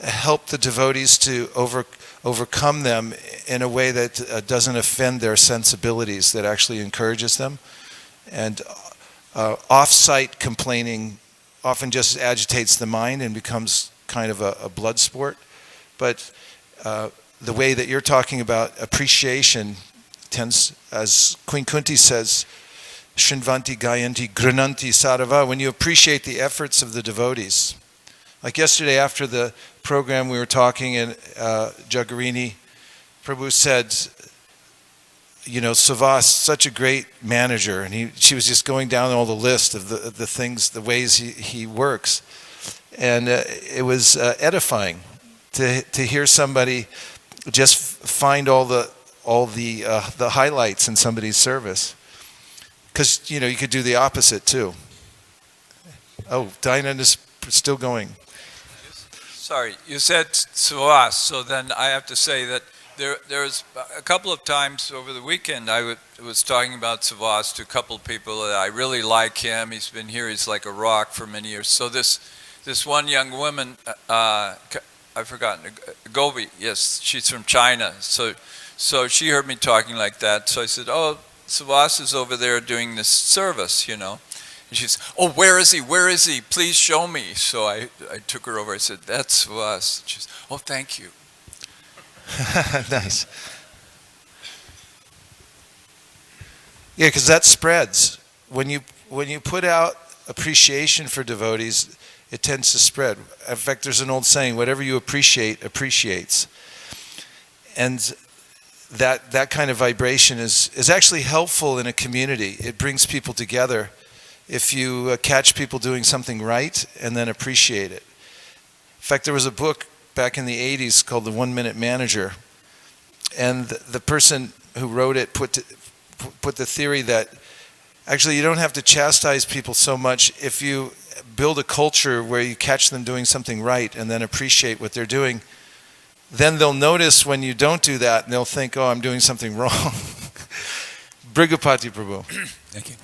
help the devotees to overcome them in a way that doesn't offend their sensibilities, that actually encourages them. And off-site complaining often just agitates the mind and becomes kind of a blood sport. But the way that you're talking about appreciation tends, as Queen Kunti says, Shinvanti Gayanti Grananti Sarava, when you appreciate the efforts of the devotees. Like yesterday after the program we were talking, and Jagarini Prabhu said, you know, Savas, such a great manager, and she was just going down all the list of the things, the ways he works, and it was edifying to hear somebody just find all the highlights in somebody's service, because you know you could do the opposite too. Oh, Dinah is still going. Sorry, you said Savas, so then I have to say that there's a couple of times over the weekend I was talking about Savas to a couple of people that I really like him. He's been here, he's like a rock for many years. So this one young woman, I've forgotten, Gobi, yes, she's from China. So she heard me talking like that. So I said, oh, Savas is over there doing this service, you know. And she said, oh, where is he? Where is he? Please show me. So I took her over. I said, that's Savas. She said, oh, thank you. Nice. Yeah, because that spreads. When you put out appreciation for devotees, it tends to spread. In fact, there's an old saying, whatever you appreciate, appreciates. And that kind of vibration is actually helpful in a community. It brings people together if you catch people doing something right and then appreciate it. In fact, there was a book back in the 80s called The 1 Minute Manager, and the person who wrote it put the theory that actually you don't have to chastise people so much if you build a culture where you catch them doing something right and then appreciate what they're doing. Then they'll notice when you don't do that and they'll think, oh, I'm doing something wrong. Brigapati Prabhu. Thank you.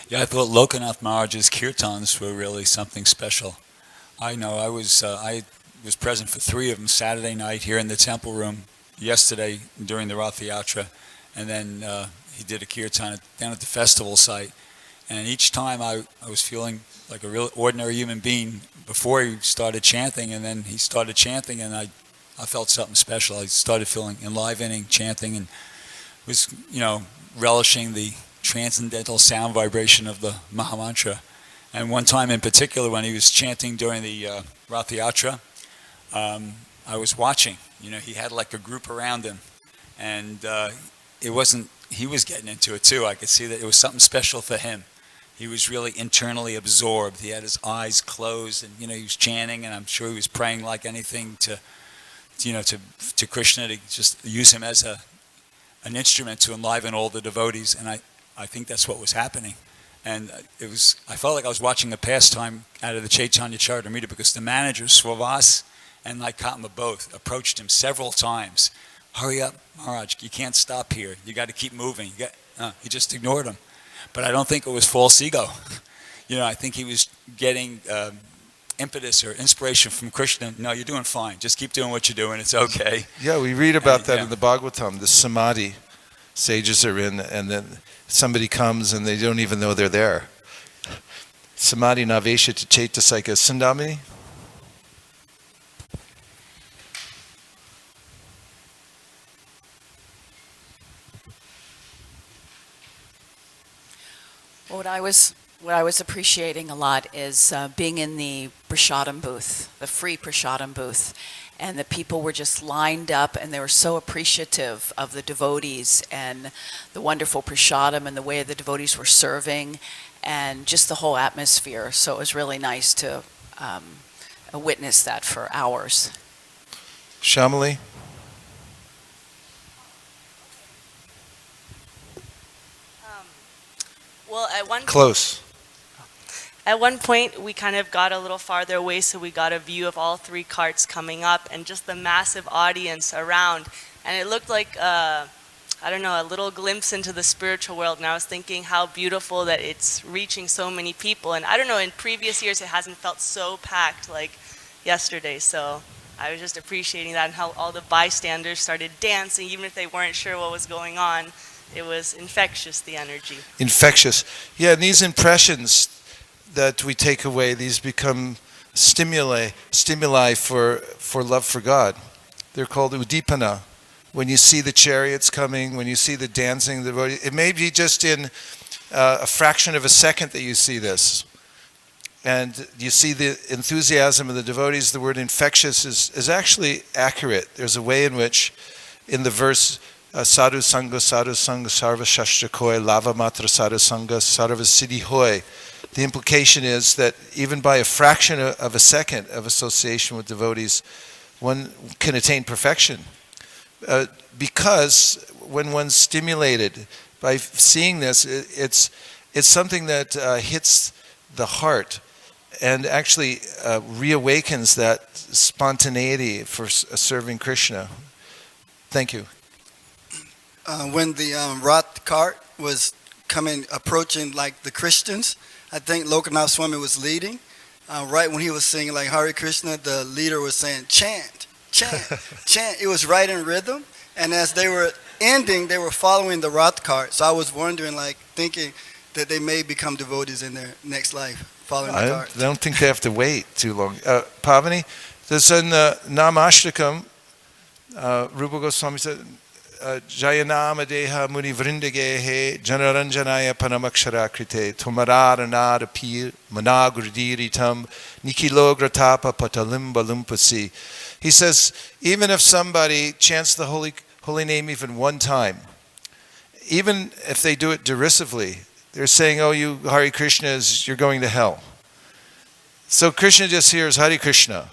Yeah, I thought Lokanath Maharaj's kirtans were really something special. I know I was present for 3 of them Saturday night here in the temple room, yesterday during the Rath Yatra, and then he did a kirtan down at the festival site. And each time I was feeling like a real ordinary human being before he started chanting, and then he started chanting, and I felt something special. I started feeling enlivening, chanting, and was, relishing the transcendental sound vibration of the Mahamantra. And one time in particular, when he was chanting during the Rath Yatra, I was watching. He had like a group around him, and he was getting into it too. I could see that it was something special for him. He was really internally absorbed. He had his eyes closed, and he was chanting, and I'm sure he was praying like anything to Krishna, to just use him as an instrument to enliven all the devotees. And I think that's what was happening. And I felt like I was watching a pastime out of the Chaitanya Charitamrita, because the manager, Swavas, and Laikatma both approached him several times. Hurry up, Maharaj, you can't stop here. You got to keep moving. He just ignored him. But I don't think it was false ego. I think he was getting impetus or inspiration from Krishna. No, you're doing fine. Just keep doing what you're doing. It's okay. Yeah, we read about that in the Bhagavatam. The samadhi sages are in, and then somebody comes and they don't even know they're there. Samadhi navesha to chaitasika sandamini. What I was appreciating a lot is being in the prasadam booth, the free prasadam booth, and the people were just lined up, and they were so appreciative of the devotees and the wonderful prasadam and the way the devotees were serving, and just the whole atmosphere. So it was really nice to witness that for hours. Shamali? Well, at one point, we kind of got a little farther away, so we got a view of all 3 carts coming up and just the massive audience around. And it looked like, a little glimpse into the spiritual world. And I was thinking how beautiful that it's reaching so many people. And I don't know, in previous years, it hasn't felt so packed like yesterday. So I was just appreciating that, and how all the bystanders started dancing, even if they weren't sure what was going on. It was infectious, the energy. Infectious. Yeah, and these impressions that we take away, these become stimuli for love for God. They're called udipana. When you see the chariots coming, when you see the dancing, it may be just in a fraction of a second that you see this. And you see the enthusiasm of the devotees. The word infectious is actually accurate. There's a way in which, in the verse, sadhu sangha sarva shastra koi lava matra sadhu sangha sarva siddhi hoy. The implication is that even by a fraction of a second of association with devotees, one can attain perfection. Because when one's stimulated by seeing this, it's something that hits the heart and actually reawakens that spontaneity for serving Krishna. Thank you. When the Rath cart was approaching like the Christians, I think Lokanath Swami was leading. Right when he was singing like Hare Krishna, the leader was saying, chant, chant, chant. It was right in rhythm. And as they were ending, they were following the Rath cart. So I was wondering, thinking that they may become devotees in their next life, following the cart. I don't think they have to wait too long. Pavani, there's in Namashtakam, Rupa Goswami said, Jayanama Deha Muni Vrindagehe Janaranjanaya Panamakshara Krite Tumarara Pir Managurdiritam Nikilogratapa Patalimba Lumpasi. He says, even if somebody chants the holy name even one time, even if they do it derisively, they're saying, oh, you Hare Krishna, you're going to hell. So Krishna just hears Hare Krishna.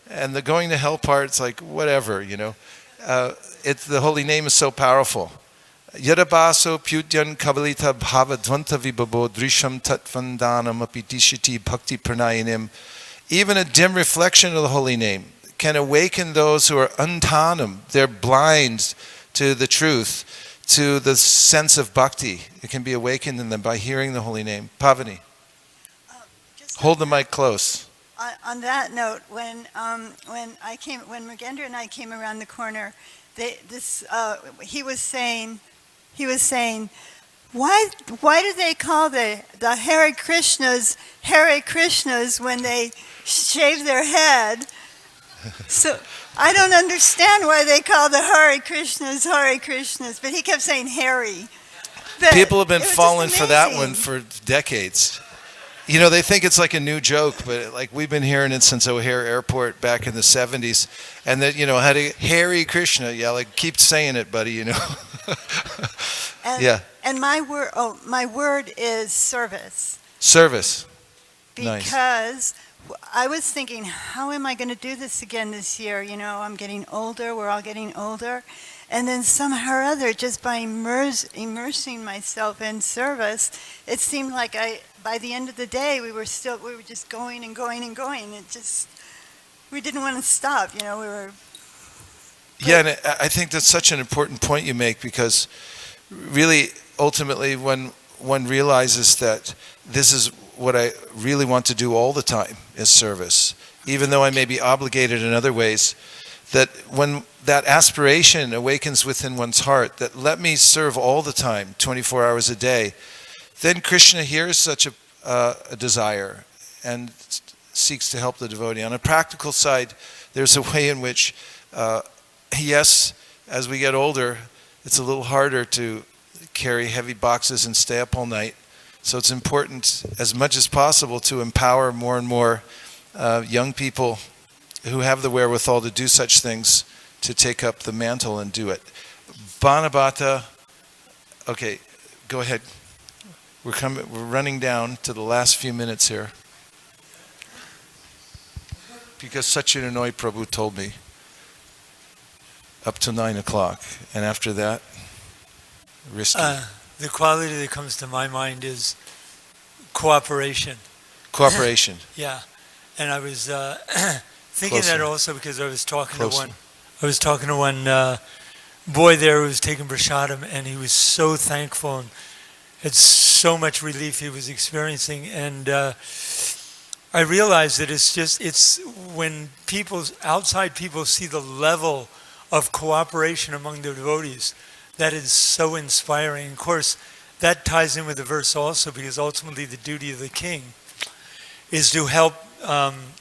And the going to hell part, it's like, whatever, the holy name is so powerful. Yadabaso pyudyan kavalita bhava dvanta vibhavo drisham tatvandanam apitishiti bhakti pranayanim. Even a dim reflection of the holy name can awaken those who are untanam. They're blind to the truth, to the sense of bhakti. It can be awakened in them by hearing the holy name. Pavani, hold the mic close. On that note, when Mrigendra and I came around the corner, he was saying, why do they call the Hare Krishnas when they shave their head? So I don't understand why they call the Hare Krishnas, but he kept saying Harry. But people have been falling for that one for decades. You know, they think it's like a new joke, but like we've been hearing it since O'Hare Airport back in the 70s. And that, had a Hare Krishna. Yeah, like keep saying it, buddy, And, yeah. And my word is service. Service. Because I was thinking, how am I going to do this again this year? I'm getting older. We're all getting older. And then somehow or other, just by immersing myself in service, it seemed like by the end of the day, we were just going and going and going. We didn't want to stop. We were. Yeah, and I think that's such an important point you make, because really, ultimately, when one realizes that this is what I really want to do all the time is service, even though I may be obligated in other ways, that when that aspiration awakens within one's heart, that let me serve all the time, 24 hours a day, then Krishna hears such a desire and seeks to help the devotee. On a practical side, there's a way in which, yes, as we get older, it's a little harder to carry heavy boxes and stay up all night. So it's important, as much as possible, to empower more and more young people who have the wherewithal to do such things, to take up the mantle and do it. Banabata, okay, go ahead. We're running down to the last few minutes here, because Satchidananda Prabhu told me up to 9 o'clock, and after that, risky. The quality that comes to my mind is cooperation. Cooperation. Yeah, and I was thinking Closer. that also because I was talking Closer. to one boy there who was taking prasadam, and he was so thankful and had so much relief he was experiencing. And I realized that it's when outside people see the level of cooperation among the devotees, that is so inspiring. Of course, that ties in with the verse also, because ultimately the duty of the king is to help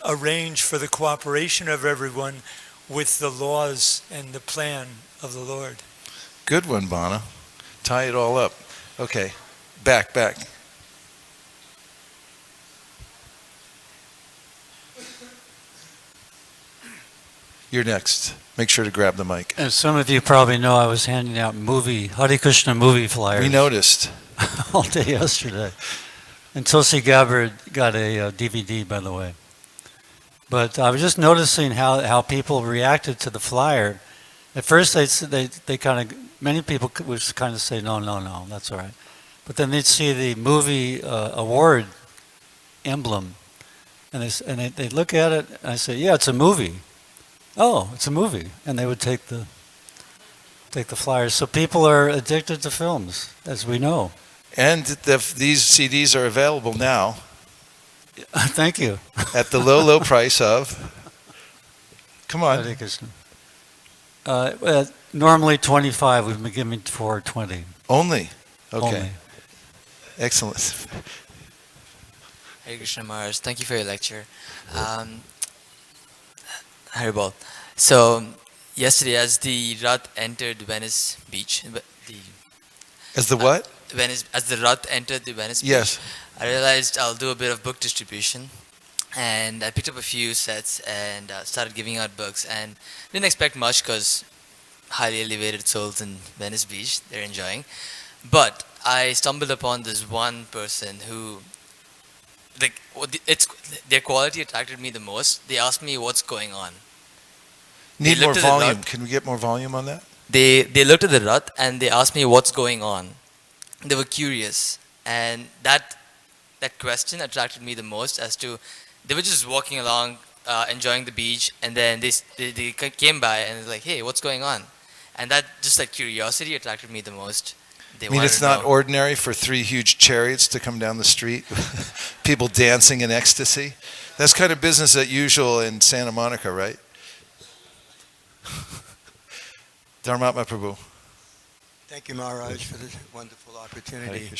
arrange for the cooperation of everyone with the laws and the plan of the Lord. Good one, Bana. Tie it all up. Okay, back. You're next. Make sure to grab the mic. As some of you probably know, I was handing out Hare Krishna movie flyers. We noticed. All day yesterday. And Tulsi Gabbard got a DVD, by the way. But I was just noticing how people reacted to the flyer. At first, many people would kind of say, no, that's all right. But then they'd see the movie award emblem, and they'd look at it, and I say, yeah, it's a movie. Oh, it's a movie. And they would take the flyers. So people are addicted to films, as we know. And these CDs are available now. Thank you. At the low price of... Come on. Hare Krishna. Normally 25, we've been giving for 20. Only? Okay. Only. Excellent. Hare Krishna Maharaj, thank you for your lecture. Haribol. So, yesterday as the Rath entered Venice Beach, As the what? As the Rath entered the Venice Yes. Beach, I realized I'll do a bit of book distribution. And I picked up a few sets and started giving out books, and didn't expect much because highly elevated souls in Venice Beach, they're enjoying. But I stumbled upon this one person who, their quality attracted me the most. They asked me what's going on. Need They more looked at the volume. lot. Can we get more volume on that? they looked at the Rath and they asked me what's going on. They were curious, and that question attracted me the most. As to, they were just walking along, enjoying the beach, and then they came by and was like, hey, what's going on? And that curiosity attracted me the most. I mean, it's not ordinary for 3 huge chariots to come down the street, people dancing in ecstasy. That's kind of business as usual in Santa Monica, right? Dharmatma Prabhu. Thank you, Maharaj, for this wonderful opportunity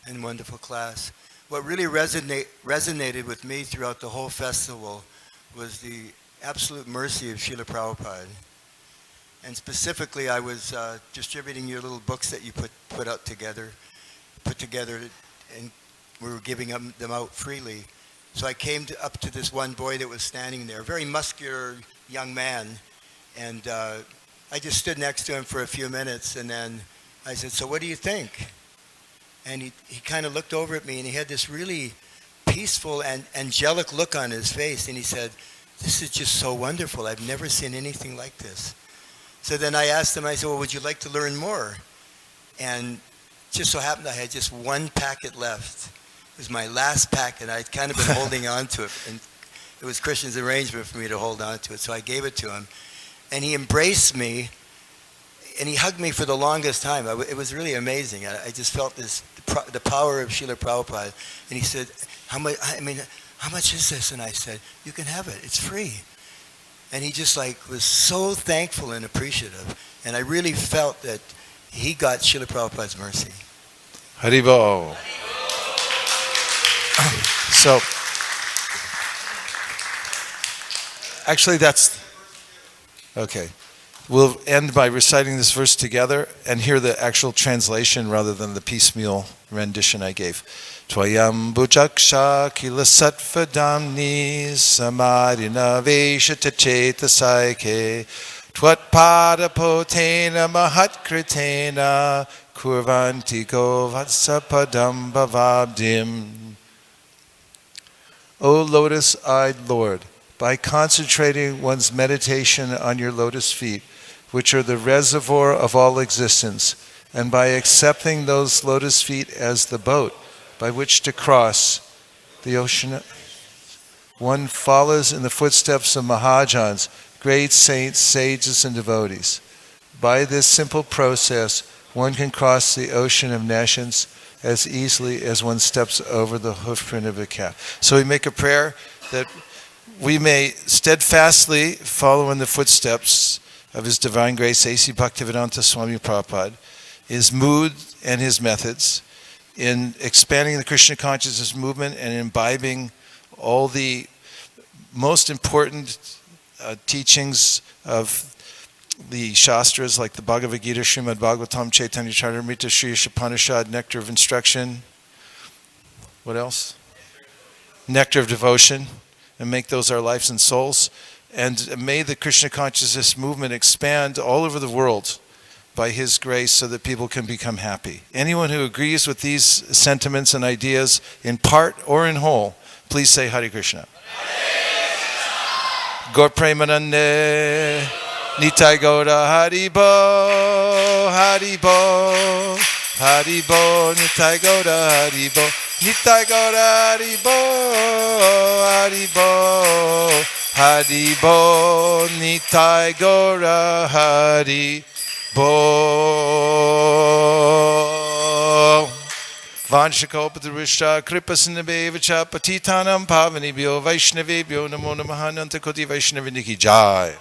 and wonderful class. What really resonated with me throughout the whole festival was the absolute mercy of Srila Prabhupada. And specifically, I was distributing your little books that you put together, and we were giving them out freely. So I came up to this one boy that was standing there, a very muscular young man, and I just stood next to him for a few minutes, and then I said, so what do you think? And he kind of looked over at me, and he had this really peaceful and angelic look on his face, and he said, this is just so wonderful. I've never seen anything like this. So then I asked him, I said, well, would you like to learn more? And just so happened I had just one packet left. It was my last packet. I'd kind of been holding on to it, and it was Krishna's arrangement for me to hold on to it, so I gave it to him. And he embraced me, and he hugged me for the longest time. It was really amazing. I just felt the power of Srila Prabhupada. And he said, how much is this? And I said, you can have it. It's free. And he just was so thankful and appreciative. And I really felt that he got Srila Prabhupada's mercy. Haribo. So, actually okay. We'll end by reciting this verse together and hear the actual translation rather than the piecemeal rendition I gave. Tvayam bhujaksha kila satvadamni samadhina veshata chetasaike tvatpada potena mahatkritena kurvanti ko vatsapadam bhavabdim. O lotus-eyed Lord, by concentrating one's meditation on your lotus feet, which are the reservoir of all existence, and by accepting those lotus feet as the boat by which to cross the ocean, one follows in the footsteps of Mahajans, great saints, sages, and devotees. By this simple process, one can cross the ocean of nations as easily as one steps over the hoofprint of a calf. So we make a prayer that we may steadfastly follow in the footsteps of His Divine Grace, A.C. Bhaktivedanta Swami Prabhupada, his mood and his methods, in expanding the Krishna consciousness movement and imbibing all the most important teachings of the Shastras, like the Bhagavad Gita, Srimad Bhagavatam, Chaitanya Charitamrita, Sri Upanishad, Nectar of Instruction. What else? Nectar of Devotion. And make those our lives and souls. And may the Krishna consciousness movement expand all over the world by His grace so that people can become happy. Anyone who agrees with these sentiments and ideas in part or in whole, please say Hare Krishna. Gaur Premanande, Nitai Gaura Haribo, Haribo, Haribo, Nitai Gaura Haribo, Nitai Gaura Haribo, Haribo, Haribo, Nitai Gaura Haribo. Vanshakopatarushta Kripasinabhevacha Patitanam Pavanibhyo Vaishnavebhyo Namo Namaha Nanta Koti Vaishnaviniki Jai.